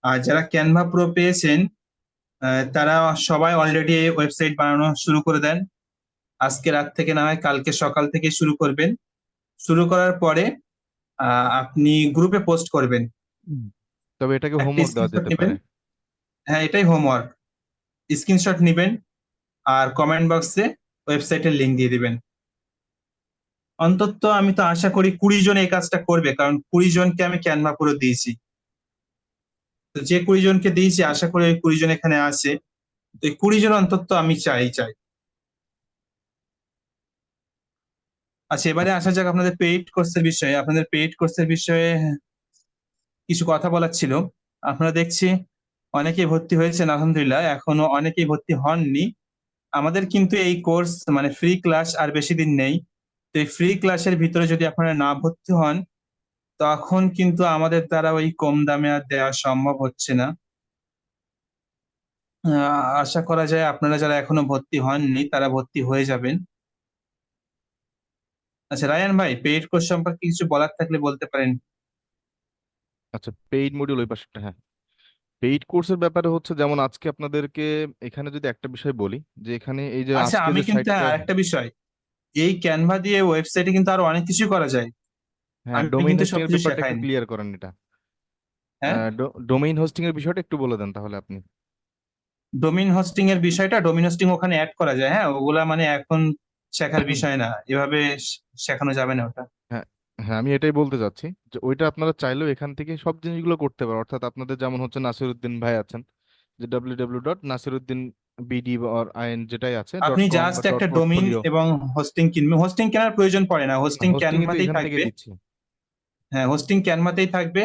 Speaker 1: আর যারা ক্যানভা প্রো পেয়েছেন তারা সবাই অলরেডি ওয়েবসাইট বানানো শুরু করে দেন, আজকে রাত থেকে না হয় কালকে সকাল থেকে শুরু করবেন। শুরু করার পরে আপনি গ্রুপে পোস্ট করবেন,
Speaker 3: হুম। তবে এটাকে
Speaker 1: একটা
Speaker 3: হোমওয়ার্ক দেওয়া
Speaker 1: স্ক্রিনশট
Speaker 3: যেতে
Speaker 1: নেবেন।
Speaker 3: পারে।
Speaker 1: হ্যাঁ, এটাই হোমওয়ার্ক, স্ক্রিনশট নেবেন আর কমেন্ট বক্সে ওয়েবসাইটের লিংক দিয়ে দিবেন। অন্তত আমি তো আশা করি 20 জন এই কাজটা করবে, কারণ 20 জনকে আমি ক্যানভা পুরো দিয়েছি। তো যে 20 জনকে দিয়েছি আশা করি ওই 20 জন এখানে আছে, তো এই 20 জন অন্তত আমি চাই। আচ্ছা, এবারে আসা যাক আপনাদের পেইড কোর্সের বিষয়ে। আপনাদের পেইড কোর্সের বিষয়ে কিছু কথা বলার ছিল। আপনারা দেখছি অনেকেই ভর্তি হয়েছেন, আলহামদুলিল্লাহ, এখনো অনেকেই ভর্তি হননি। আমাদের কিন্তু এই কোর্স মানে ফ্রি ক্লাস আর বেশি দিন নেই, তো এই ফ্রি ক্লাসের ভিতরে যদি আপনারা না ভর্তি হন তখন কিন্তু আমাদের দ্বারা ওই কম দামে আর দেওয়া সম্ভব হচ্ছে না। আশা করা যায় আপনারা যারা এখনো ভর্তি হননি তারা ভর্তি হয়ে যাবেন। আচ্ছা রায়ান ভাই, পেইড কোর্স সম্পর্কে কিছু বলার থাকলে বলতে পারেন।
Speaker 3: আচ্ছা, পেইড মডিউল ওই পাশেরটা, হ্যাঁ। পেইড কোর্সের ব্যাপারে হচ্ছে যেমন আজকে আপনাদেরকে এখানে যদি একটা বিষয় বলি, যে এখানে এই যে
Speaker 1: আচ্ছা,
Speaker 3: আজকে
Speaker 1: আমি
Speaker 3: যে
Speaker 1: কিন্তু
Speaker 3: সাইটটা,
Speaker 1: আরেকটা বিষয়, এই ক্যানভা দিয়ে ওয়েবসাইটে কিন্তু আরো অনেক কিছু করা যায়,
Speaker 3: হ্যাঁ,
Speaker 1: আমি
Speaker 3: ডোমেইন
Speaker 1: কিন্তু
Speaker 3: হোস্টিং এর
Speaker 1: সবকিছু
Speaker 3: ব্যাপারটা একটু
Speaker 1: শেখাইনি।
Speaker 3: ক্লিয়ার করেন এটা।
Speaker 1: হ্যাঁ,
Speaker 3: ডোমেইন হোস্টিং এর বিষয়টা একটু বলে দেন তাহলে আপনি।
Speaker 1: ডোমেইন হোস্টিং এর বিষয়টা, ডোমেইন হোস্টিং ওখানে অ্যাড করা যায়, হ্যাঁ ওগুলা মানে এখন শেখার বিষয় না, এভাবে শেখানো যাবে না ওটা।
Speaker 3: হ্যাঁ, হ্যাঁ, আমি এটাই বলতে চাচ্ছি যে ওইটা আপনারা চাইলেও এখান থেকে সব জিনিসগুলো করতে পারেন। অর্থাৎ আপনাদের যেমন হচ্ছে নাসিরউদ্দিন ভাই আছেন, যে www.nasiruddin bd or in যেটাই আছে
Speaker 1: আপনি
Speaker 3: .com বা
Speaker 1: জাস্ট একটা ডোমেইন
Speaker 3: .portfolio,
Speaker 1: এবং হোস্টিং কিনবেন, হোস্টিং কেনার প্রয়োজন পড়ে না, হোস্টিং
Speaker 3: হোস্টিং এ তো
Speaker 1: ক্যানভাতেই
Speaker 3: এখান থেকে
Speaker 1: থাকবে।
Speaker 3: দিচ্ছি।
Speaker 1: হ্যাঁ, হোস্টিং ক্যানভাতেই থাকবে,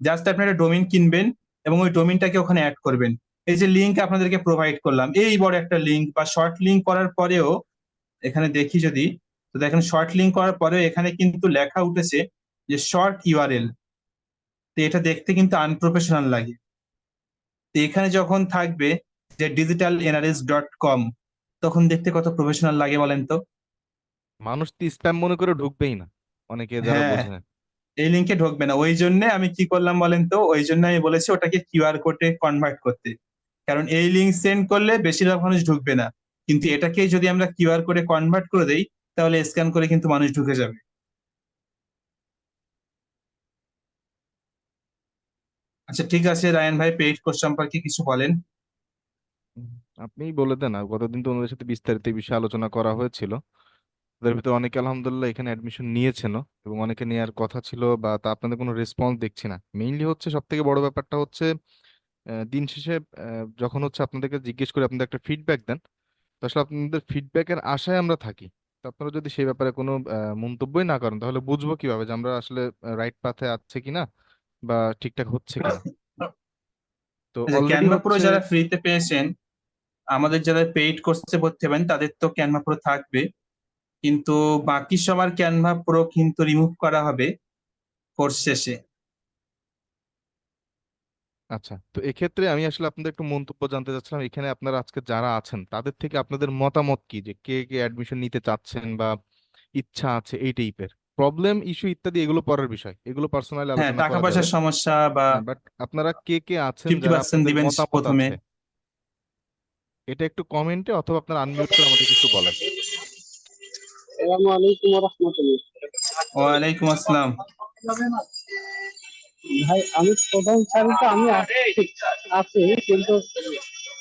Speaker 1: জাস্ট আপনি একটা ডোমেইন কিনবেন এবং ওই ডোমেইনটাকে ওখানে অ্যাড করবেন। এই যে লিংক আপনাদেরকে প্রোভাইড করলাম, এই বড় একটা লিংক বা শর্ট লিংক করার পরেও এখানে দেখি যদি, তো দেখেন শর্ট লিংক করার পরেও এখানে কিন্তু লেখা উঠেছে যে শর্ট ইউআরএল, তো এটা দেখতে কিন্তু আনপ্রফেশনাল লাগে। তো এখানে যখন থাকবে যে digitalenrs.com, তখন দেখতে কত প্রফেশনাল লাগে বলেন তো।
Speaker 3: মানুষ তো স্প্যাম মনে করে ঢুকবেই না, অনেকে যারা
Speaker 1: হ্যাঁ,
Speaker 3: বোঝে না।
Speaker 1: এই লিঙ্কে ঢুকবে না, ওই জন্য আমি কি করলাম বলেন তো, ওই জন্য আমি বলেছি ওটাকে কিউআর কোডে কনভার্ট করতে, কারণ এই লিঙ্ক সেন্ড করলে বেশিরভাগ মানুষ ঢুকবে না, কিন্তু এটাকে যদি আমরা কিউআর কোডে কনভার্ট করে দেই তাহলে স্ক্যান করে কিন্তু মানুষ ঢুকে যাবে। আচ্ছা ঠিক আছে রায়ান ভাই, পেইড কোর্স সম্পর্কে কিছু বলেন।
Speaker 3: উম, আপনিই বলে দেন। আর গতদিন তো ওনাদের সাথে বিস্তারিত এই বিষয়ে আলোচনা করা হয়েছিল। তাদের ভিতরে অনেকে আলহামদুলিল্লাহ এখানে অ্যাডমিশন নিয়েছেন, এবং অনেকে নেওয়ার কথা ছিল, বা তা আপনাদের কোনো রেসপন্স দেখছি না। মেইনলি হচ্ছে সব থেকে বড় ব্যাপারটা হচ্ছে দিন শেষে যখন হচ্ছে আপনাদেরকে জিজ্ঞেস করে আপনাদের একটা ফিডব্যাক দেন, তো আসলে আপনাদের ফিডব্যাকের আশায় আমরা থাকি। তো আপনারা যদি সেই ব্যাপারে কোনো মন্তব্যই না করেন তাহলে বুঝবো কিভাবে যে আমরা আসলে রাইট পাথে আছে কিনা বা ঠিকঠাক হচ্ছে কিনা। তো
Speaker 1: আচ্ছা,
Speaker 3: অলরেডি
Speaker 1: ক্যানভা প্রো
Speaker 3: হচ্ছে।
Speaker 1: যারা ফ্রিতে পেয়েছেন, আমাদের যারা পেইড কোর্সে ভর্তি হবেন তাদের তো ক্যানভা প্রো থাকবে, কিন্তু বাকি সবার ক্যানভা প্রো কিন্তু রিমুভ করা হবে কোর্স শেষে।
Speaker 3: আচ্ছা, তো এক্ষেত্রে আমি আসলে আপনাদের একটু মন্তব্য জানতে চাচ্ছিলাম, এখানে আপনারা আজকে যারা আছেন তাদের থেকে আপনাদের মতামত কি, যে কে কে অ্যাডমিশন নিতে চাচ্ছেন বা ইচ্ছা আছে এই টাইপের। প্রবলেম ইস্যু ইত্যাদি এগুলো পরের বিষয়, এগুলো পার্সোনালি
Speaker 1: হ্যাঁ,
Speaker 3: আলোচনা
Speaker 1: টাকা
Speaker 3: করা যাবে।
Speaker 1: পয়সার সমস্যা বা
Speaker 3: হ্যাঁ, বাট আপনারা কে কে আছেন
Speaker 1: 50%
Speaker 3: আপনাদের
Speaker 1: দিবেন
Speaker 3: মতামত
Speaker 1: প্রথমে।
Speaker 3: আছে, এটা একটু কমেন্টে অথবা আপনারা আনমিউট করে আমাদেরকে একটু বলেন।
Speaker 4: আসসালামু আলাইকুম ওয়া রাহমাতুল্লাহ।
Speaker 1: ওয়ালাইকুম আসসালাম।
Speaker 4: ভাই আমি প্রথম সারিতে আমি আছি, কিন্তু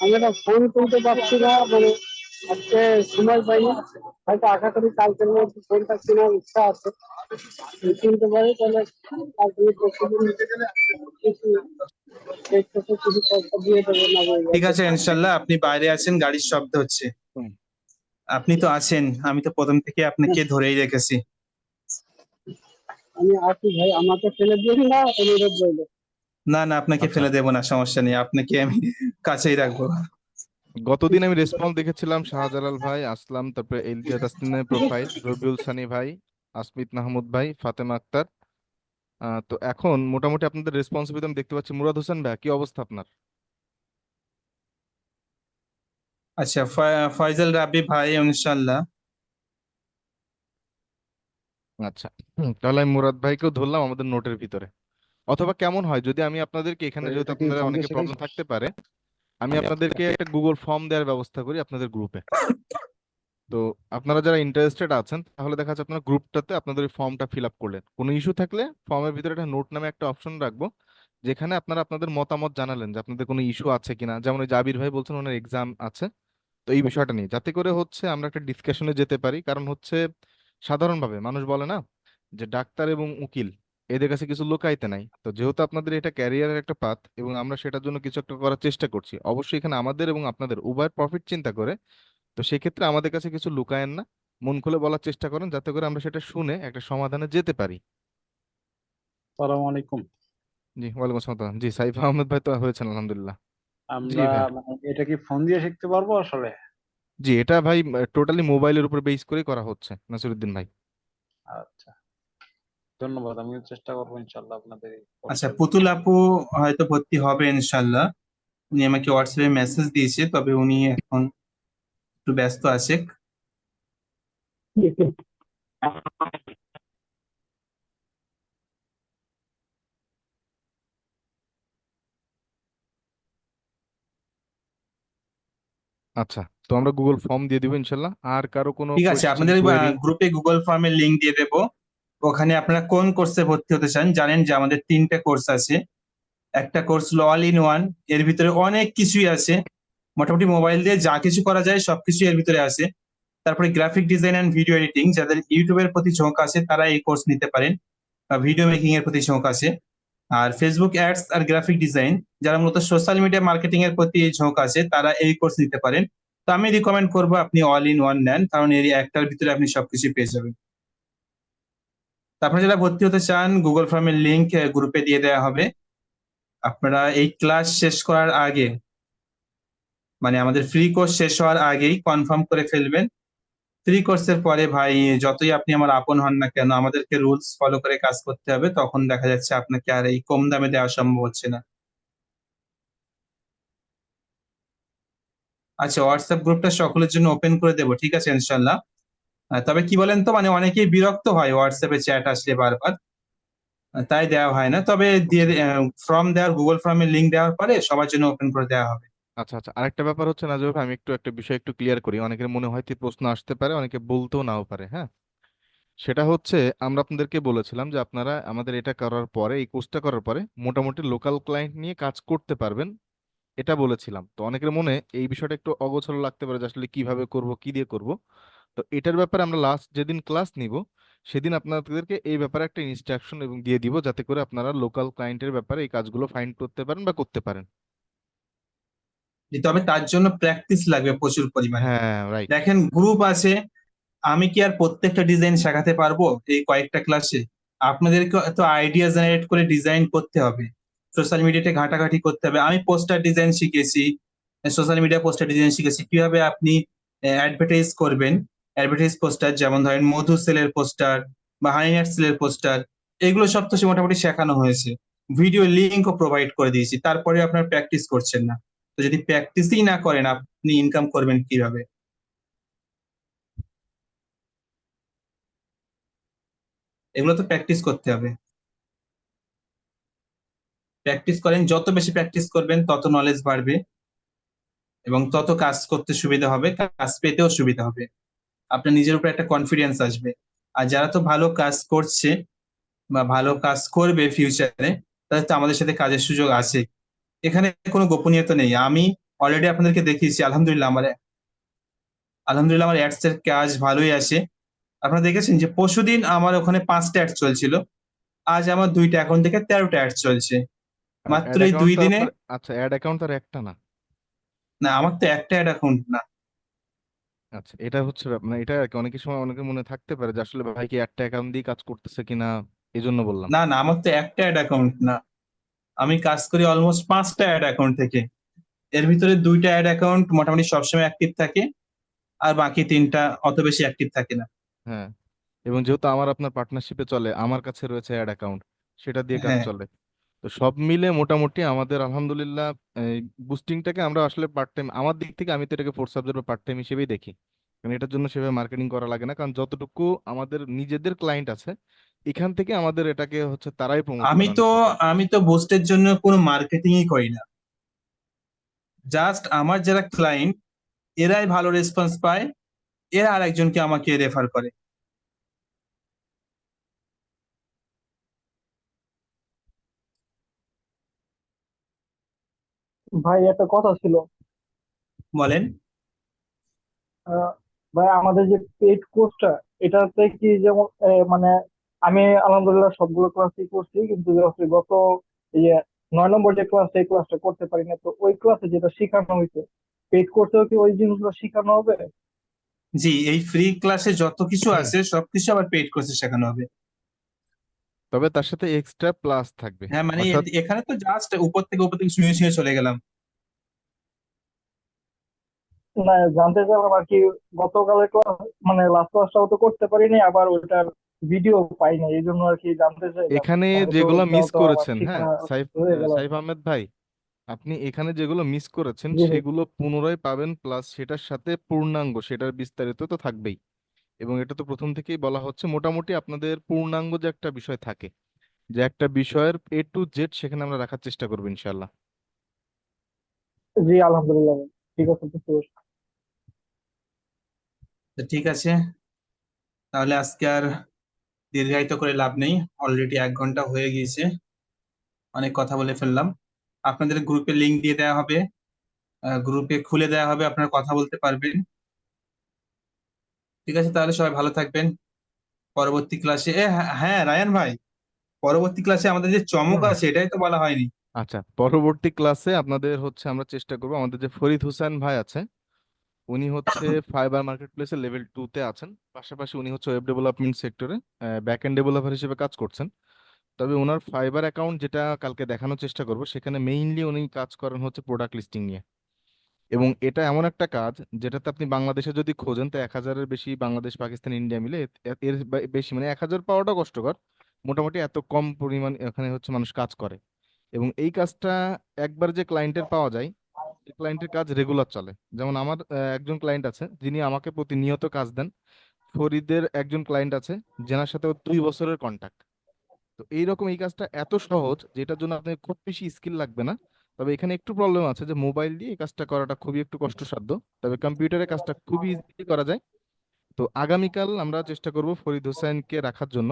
Speaker 4: আমি একটা ফোন তুলতে পারছি না, মানে আজকে সময় পাইনি। হয়তো আশা করি কালকের মধ্যে ফোনটা কেনার ইচ্ছা আছে, যদি কিনতে পারি তাহলে কালকে প্রতিদিন কিছু কিছু পয়সা দিয়ে দেবো না
Speaker 1: ঠিক আছে, ইনশাল্লাহ। আপনি বাইরে আছেন, গাড়ির শব্দ হচ্ছে।
Speaker 3: হুম।
Speaker 1: আপনি তো আছেন, আমি তো প্রথম থেকে আপনাকে ধরেই রেখেছি।
Speaker 4: আমি আছি ভাই, আমাকে ফেলে দিন না, অনুরোধ রইল।
Speaker 1: না না, আপনাকে
Speaker 3: আচ্ছা,
Speaker 1: ফেলে দেবো না, সমস্যা নেই, আপনাকে আমি কাছেই রাখবো।
Speaker 3: গতদিন আমি রেসপন্স দেখেছিলাম শাহজালাল ভাই, আসলাম, তারপরে এলজে তাসনিমের প্রোফাইল, রবিউল সানি ভাই, আসমিত মাহমুদ ভাই, ফাতেমা আক্তার। তো এখন মোটামুটি আপনাদের রেসপন্সিবিলিটি আমি দেখতে পাচ্ছি। মুরাদ হোসেন ভাই, কি অবস্থা আপনার?
Speaker 1: আচ্ছা, ফয়জাল রাব্বি ভাই, ইনশাল্লাহ।
Speaker 3: আচ্ছা, তাহলে আমি মুরাদ ভাইকেও ধরলাম আমাদের নোটের ভিতরে। অথবা কেমন হয় যদি আমি আপনাদেরকে
Speaker 5: তো
Speaker 3: এখানে, যেহেতু
Speaker 5: এটা কি
Speaker 3: আপনাদের
Speaker 5: ফোন দিয়ে
Speaker 3: অনেকে
Speaker 5: শিখাইছে?
Speaker 3: প্রবলেম থাকতে পারে, আমি আপনাদেরকে একটা গুগল ফর্ম দেওয়ার ব্যবস্থা করি আপনাদের গ্রুপে। তো আপনারা যারা ইন্টারেস্টেড আছেন তাহলে দেখা যাচ্ছে আপনারা গ্রুপটাতে আপনাদের ওই ফর্মটা ফিল আপ করলেন। কোনো ইস্যু থাকলে ফর্মের ভিতরে একটা নোট নামে একটা অপশন রাখবো, যেখানে আপনারা আপনাদের মতামত জানালেন যে আপনাদের কোনো ইস্যু আছে কিনা। যেমন ওই জাবির ভাই বলছেন ওনার এক্সাম আছে, তো এই বিষয়টা নিয়ে যাতে করে হচ্ছে আমরা একটা ডিসকাশনে যেতে পারি। কারণ হচ্ছে সাধারণভাবে মানুষ বলে না যে ডাক্তার এবং উকিল এদের কাছে কিছু লুকাইতে নাই। তো যেহেতু আপনাদের এটা ক্যারিয়ারের একটা পাথ এবং আমরা সেটার জন্য কিছু একটা করার চেষ্টা করছি, অবশ্যই এখানে আমাদের এবং আপনাদের উভয়ের প্রফিট চিন্তা করে। তো সেক্ষেত্রে আমাদের কাছে কিছু লুকায়েন না, মন খুলে বলার চেষ্টা করেন যাতে করে আমরা সেটা শুনে একটা সমাধানে যেতে পারি।
Speaker 5: আসসালামু আলাইকুম।
Speaker 3: জি, ওয়ালাইকুম আসসালাম। জি, সাইফ আহমেদ ভাই তো হয়েছেন আলহামদুলিল্লাহ। জি
Speaker 5: আমরা
Speaker 3: ভাই।
Speaker 5: এটা কি ফোন দিয়ে শিখতে পারবো আসলে?
Speaker 3: জি, এটা ভাই টোটালি মোবাইলের উপর বেস করে করা হচ্ছে নাসিরুদ্দিন ভাই।
Speaker 5: আচ্ছা, ধন্যবাদ। আমিও চেষ্টা করবো ইনশাল্লাহ আপনাদের এই
Speaker 1: আচ্ছা,
Speaker 5: কোর্সে।
Speaker 1: পুতুল আপু হয়তো ভর্তি হবে ইনশাল্লাহ। উনি আমাকে হোয়াটসঅ্যাপে মেসেজ দিয়েছে, তবে উনি এখন একটু ব্যস্ত আছে।
Speaker 3: আচ্ছা, তো আমরা গুগল ফর্ম দিয়ে দিব ইনশাল্লাহ। আর কারো কোনো
Speaker 1: ঠিক আছে,
Speaker 3: কোয়েশ্চেন,
Speaker 1: আপনাদের
Speaker 3: কোয়েরি?
Speaker 1: গ্রুপে গুগল ফর্মের লিংক দিয়ে দেবো। ওখানে আপনারা কোন কোর্সে ভর্তি হতে চান জানেন যে আমাদের 3টে কোর্স আছে। একটা কোর্স হলো অল ইন ওয়ান, এর ভিতরে অনেক কিছুই আছে। মোটামুটি মোবাইল দিয়ে যা কিছু করা যায় সবকিছু এর ভিতরে আছে। তারপরে graphic design and video editing, যাদের ইউটিউবের প্রতি ঝোঁক আছে তারা এই কোর্স নিতে পারেন, বা ভিডিও মেকিং এর প্রতি ঝোঁক আছে। আর ফেসবুক অ্যাডস আর গ্রাফিক ডিজাইন, যারা মূলত সোশ্যাল মিডিয়া মার্কেটিং এর প্রতি ঝোঁক আছে তারা এই কোর্স নিতে পারেন। তো আমি রিকমেন্ড করবো আপনি অল ইন ওয়ান নেন, কারণ এর একটার ভিতরে আপনি সবকিছু পেয়ে যাবেন। তারপরে যারা ভর্তি হতে চান, গুগল ফর্মের লিংক গ্রুপে দিয়ে দেওয়া হবে। আপনারা এই ক্লাস শেষ করার আগে, মানে আমাদের ফ্রি কোর্স শেষ হওয়ার আগেই কনফার্ম করে ফেলবেন। ফ্রি কোর্সের পরে ভাই যতই আপনি আমার আপন হন না কেন, আমাদেরকে রুলস ফলো করে কাজ করতে হবে, তখন দেখা যাচ্ছে আপনাকে আর এই কম দামে দেওয়া সম্ভব হচ্ছে না। আচ্ছা, হোয়াটসঅ্যাপ গ্রুপটা সকলের জন্য ওপেন করে দেবো, ঠিক আছে ইনশাল্লাহ। তবে কি বলেন তো, মানে অনেকেই বিরক্ত হয় হোয়াটসঅ্যাপে চ্যাট আসলে বারবার, তাই দেওয়া হয় না। তবে দিয়ে ফর্ম দেওয়ার, গুগল ফর্মের লিংক দেওয়ার পরে সবার জন্য ওপেন করে দেওয়া হবে।
Speaker 3: আচ্ছা আচ্ছা, আরেকটা ব্যাপার হচ্ছে নাজুর ভাই, আমি একটু একটা বিষয় একটু ক্লিয়ার করি। অনেকের মনে হয়তো প্রশ্ন আসতে পারে, অনেকে বলতেও নাও পারে। হ্যাঁ, সেটা হচ্ছে আমরা আপনাদেরকে বলেছিলাম যে আপনারা আমাদের এটা করার পরে, এই কোর্সটা করার পরে মোটামুটি লোকাল ক্লায়েন্ট নিয়ে কাজ করতে পারবেন, এটা বলেছিলাম। তো অনেকের মনে এই বিষয়টা একটু অগোছালো লাগতে পারে যে আসলে কিভাবে করব, কি দিয়ে করব। তো এটার ব্যাপারে আমরা লাস্ট যেদিন ক্লাস নিব সেদিন আপনাদেরকে এই ব্যাপারে একটা ইনস্ট্রাকশন এবং দিয়ে দিব, যাতে করে আপনারা লোকাল ক্লায়েন্টের ব্যাপারে এই কাজগুলো ফাইন্ড করতে পারেন বা করতে পারেন।
Speaker 1: তবে তার জন্য প্র্যাকটিস লাগবে প্রচুর পরিমাণে।
Speaker 3: হ্যাঁ, রাইট।
Speaker 1: দেখেন, গ্রুপ আছে, আমি কি আর প্রত্যেকটা ডিজাইন শেখাতে পারবো এই কয়েকটা ক্লাসে? আপনাদেরকে তো আইডিয়া জেনারেট করে ডিজাইন করতে হবে, সোশ্যাল মিডিয়াতে ঘাটাঘাটি করতে হবে। আমি পোস্টার ডিজাইন শিখেছি, সোশ্যাল মিডিয়া পোস্টার ডিজাইন শিখেছি, কিভাবে আপনি অ্যাডভার্টাইজ করবেন। অ্যাডভার্টাইজ পোস্টার, যেমন ধরেন মধু সেলের পোস্টার বা হানিনাট সেলের পোস্টার, এগুলো সব তো মোটামুটি শেখানো হয়েছে। ভিডিও লিঙ্কও প্রোভাইড করে দিয়েছি, তারপরে আপনার প্র্যাকটিস করছেন না। তো যদি প্র্যাকটিসই না করেন আপনি ইনকাম করবেন কিভাবে? এগুলো তো প্র্যাকটিস করতে হবে। প্র্যাকটিস করেন, যত বেশি প্র্যাকটিস করবেন তত নলেজ বাড়বে এবং তত কাজ করতে সুবিধা হবে, কাজ পেতেও সুবিধা হবে, আপনার নিজের উপর একটা কনফিডেন্স আসবে। আর যারা তো ভালো কাজ করছে বা ভালো কাজ করবে ফিউচারে, তাদের তো আমাদের সাথে কাজের সুযোগ আছে। এখানে কোনো গোপনীয়তা নেই। আমি অলরেডি আপনাদেরকে দেখিয়েছি, আলহামদুলিল্লাহ আমার অ্যাডস এর কাজ ভালোই আসে। আপনারা দেখেছেন যে পরশুদিন আমার ওখানে 5টা অ্যাড চলছিল, আজ আমার 2টা অ্যাকাউন্ট থেকে 13টা অ্যাড চলছে মাত্র
Speaker 3: অ্যাড
Speaker 1: এই
Speaker 3: অ্যাকাউন্ট
Speaker 1: 2
Speaker 3: তো
Speaker 1: দিনে।
Speaker 3: আপনার, আচ্ছা অ্যাড অ্যাকাউন্ট তার একটা না।
Speaker 1: না, আমার তো একটা অ্যাড অ্যাকাউন্ট না।
Speaker 3: আচ্ছা, এটা হচ্ছে মানে এটা আর কি, অনেকের সময় অনেকের মনে থাকতে পারে যে আসলে ভাই কি একটা অ্যাকাউন্ট দিয়ে কাজ করতেছে কিনা, এই জন্য বললাম।
Speaker 1: না না, আমার তো একটা অ্যাড অ্যাকাউন্ট না, আমি কাজ করি অলমোস্ট 5টা অ্যাড অ্যাকাউন্ট থেকে। এর ভিতরে 2টা অ্যাড অ্যাকাউন্ট মোটামুটি সবসময় অ্যাক্টিভ থাকে, আর বাকি 3টা অত বেশি অ্যাক্টিভ থাকে না।
Speaker 3: হ্যাঁ, এবং যেহেতু আমার আপনার পার্টনারশিপে চলে, আমার কাছে রয়েছে অ্যাড অ্যাকাউন্ট, সেটা দিয়ে কাজ
Speaker 1: হ্যাঁ,
Speaker 3: চলে। তো সব মিলে মোটামুটি আমাদের আলহামদুলিল্লাহ এই বুস্টিংটাকে আমরা আসলে পার্ট টাইম, আমার দিক থেকে আমি তো এটাকে ফোর্থ সাবজেক্ট বা পার্ট টাইম হিসেবেই দেখি। কারণ এটার জন্য সেভাবে মার্কেটিং করা লাগে না, কারণ যতটুকু আমাদের নিজেদের ক্লায়েন্ট আছে এখান থেকে আমাদের এটাকে হচ্ছে তারাই প্রমোট
Speaker 1: আমি
Speaker 3: করানোর
Speaker 1: তো
Speaker 3: চেষ্টা করে।
Speaker 1: আমি তো বুস্টের জন্য কোনো মার্কেটিংই করি না। জাস্ট আমার যারা ক্লায়েন্ট এরাই ভালো রেসপন্স পায়, এরা আরেকজনকে আমাকে রেফার করে।
Speaker 4: ভাই একটা কথা ছিল।
Speaker 1: বলেন।
Speaker 4: আহ, ভাই আমাদের যে পেড কোর্সটা, এটাতে কি যেমন মানে আমি আলহামদুলিল্লাহ সবগুলো ক্লাসই করছি, কিন্তু হচ্ছে গত এই যে 9 নম্বর যে ক্লাস, এই ক্লাসটা করতে পারি না। তো ওই ক্লাসে যেটা শেখানো হয়েছে, পেড কোর্সেও কি ওই জিনিসগুলো শেখানো হবে?
Speaker 1: জি, এই ফ্রি ক্লাসে যত কিছু
Speaker 3: হুম।
Speaker 1: আছে সবকিছু আবার পেইড কোর্সে শেখানো হবে।
Speaker 3: তবে তার সাথে এক্সট্রা প্লাস থাকবে,
Speaker 1: হ্যাঁ, মানে
Speaker 3: অর্থাৎ
Speaker 1: এখানে তো জাস্ট উপর থেকে শুয়ে শুয়ে চলে গেলাম।
Speaker 4: না, জানতে চাইলাম আর কি। গতকালের ক্লাস মানে লাস্ট ক্লাসটাও তো করতে পারিনি, আবার ওইটার ভিডিও পাই না, এই জন্য আর কি জানতে চাইলাম।
Speaker 3: এখানে
Speaker 4: তাহলে তো
Speaker 3: যেগুলো
Speaker 4: ওটাও
Speaker 3: মিস
Speaker 4: তো আমার
Speaker 3: করেছেন,
Speaker 4: শেখা
Speaker 3: হ্যাঁ,
Speaker 4: হয়ে গেল।
Speaker 3: সাইফ আহমেদ ভাই, আপনি এখানে যেগুলো মিস করেছেন
Speaker 4: জি ভাই।
Speaker 3: সেগুলো পুনরায় পাবেন, প্লাস সেটার সাথে পূর্ণাঙ্গ, সেটার বিস্তারিত তো থাকবেই। এবং এটা তো প্রথম থেকেই বলা হচ্ছে, মোটামুটি আপনাদের পূর্ণাঙ্গ যে একটা বিষয় থাকে, যে একটা বিষয়ের A to Z সেখানে আমরা রাখার চেষ্টা করবো ইনশাল্লাহ।
Speaker 4: জি আলহামদুলিল্লাহ ভাই। ঠিক আছে, বুঝতে পারছি।
Speaker 1: তো ঠিক আছে, তাহলে আজকে আর দীর্ঘায়িত করে লাভ নেই, অলরেডি 1 ঘন্টা হয়ে গিয়েছে, অনেক কথা বলে ফেললাম। আপনাদের গ্রুপে লিংক দিয়ে দেওয়া হবে, গ্রুপে খুলে দেওয়া হবে, আপনারা কথা বলতে পারবেন। ঠিক আছে, তাহলে সবাই ভালো থাকবেন। পরবর্তী ক্লাসে হ্যাঁ হ্যাঁ, রায়ান ভাই, পরবর্তী ক্লাসে আমাদের যে চমক
Speaker 3: হুম।
Speaker 1: আছে এটাই তো বলা হয়নি।
Speaker 3: আচ্ছা, পরবর্তী ক্লাসে আপনাদের হচ্ছে আমরা চেষ্টা করব, আমাদের যে ফরিদ হোসেন ভাই আছে, উনি হচ্ছে ফাইবার মার্কেট প্লেসের লেভেল 2 তে আছেন, পাশাপাশি উনি হচ্ছে ওয়েব ডেভেলপমেন্ট সেক্টরে ব্যাক এন্ড ডেভেলপার হিসেবে কাজ করছেন। তবে ওনার ফাইবার অ্যাকাউন্ট যেটা কালকে দেখানোর চেষ্টা করব, সেখানে মেইনলি উনি কাজ করেন হচ্ছে প্রোডাক্ট লিস্টিং নিয়ে। এবং এটা এমন একটা কাজ যেটাতে আপনি বাংলাদেশে যদি খোঁজেন তো 1,000-এর বেশি, বাংলাদেশ পাকিস্তান ইন্ডিয়া মিলে এর বেশি, মানে 1,000 পাওয়াটা কষ্টকর। মোটামুটি এত কম পরিমাণ এখানে হচ্ছে মানুষ কাজ করে। এবং এই কাজটা একবার যে ক্লায়েন্টের পাওয়া যায়, এই ক্লায়েন্টের কাজ রেগুলার চলে। যেমন আমার একজন ক্লায়েন্ট আছে যিনি আমাকে প্রতিনিয়ত কাজ দেন। ফরিদের একজন ক্লায়েন্ট আছে যেনার সাথে 2 বছরের কন্ট্যাক্ট। তো এইরকম এই কাজটা এত সহজ যেটার জন্য আপনার খুব বেশি স্কিল লাগবে না। তবে এখানে একটু প্রবলেম আছে যে মোবাইল দিয়ে এই কাজটা করাটা খুবই একটু কষ্টসাধ্য। তবে কম্পিউটারে কাজটা খুবই ইজিলি করা যায়। তো আগামীকাল আমরা চেষ্টা করব ফরিদ হোসেনকে রাখার জন্য,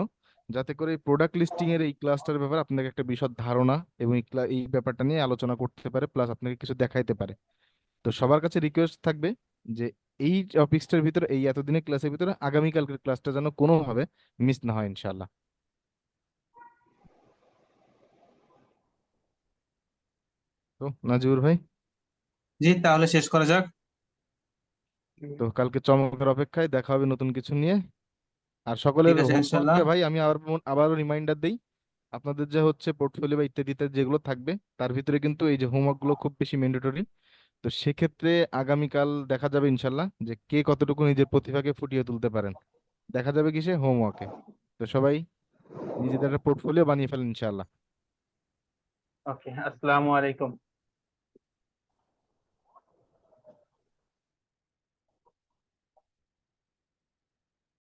Speaker 3: যাতে করে এই প্রোডাক্ট লিস্টিং এর এই ক্লাসটার ব্যাপারে আপনাকে একটা বিশদ ধারণা এবং এই ব্যাপারটা নিয়ে আলোচনা করতে পারে, প্লাস আপনাকে কিছু দেখাইতে পারে। তো সবার কাছে রিকোয়েস্ট থাকবে যে এই টপিক্সটার ভিতরে, এই এতদিনের ক্লাসের ভিতরে আগামীকালকের ক্লাসটা যেন কোনোভাবে মিস না হয় ইনশাল্লাহ। তো নাজিবুর ভাই,
Speaker 1: জি, তাহলে শেষ করা যাক।
Speaker 3: তো কালকে চমকের অপেক্ষায়, দেখা হবে নতুন কিছু নিয়ে। আর
Speaker 1: ঠিক
Speaker 3: সকলের
Speaker 1: আছে, ইনশাল্লাহ।
Speaker 3: হোমওয়ার্কে ভাই আমি আবারও রিমাইন্ডার দিই, আপনাদের যে হচ্ছে পোর্টফোলিও বা ইত্যাদিতে যেগুলো থাকবে, তার ভিতরে কিন্তু এই যে হোমওয়ার্ক গুলো খুব বেশি ম্যান্ডেটরি। তো সেক্ষেত্রে আগামীকাল দেখা যাবে ইনশাল্লাহ যে কে কতটুকু নিজের প্রতিভাকে ফুটিয়ে তুলতে পারেন, দেখা যাবে কিসে, হোমওয়ার্কে। তো সবাই নিজেদের একটা পোর্টফোলিও বানিয়ে ফেলেন ইনশাল্লাহ।
Speaker 1: ওকে, আসসালামু আলাইকুম।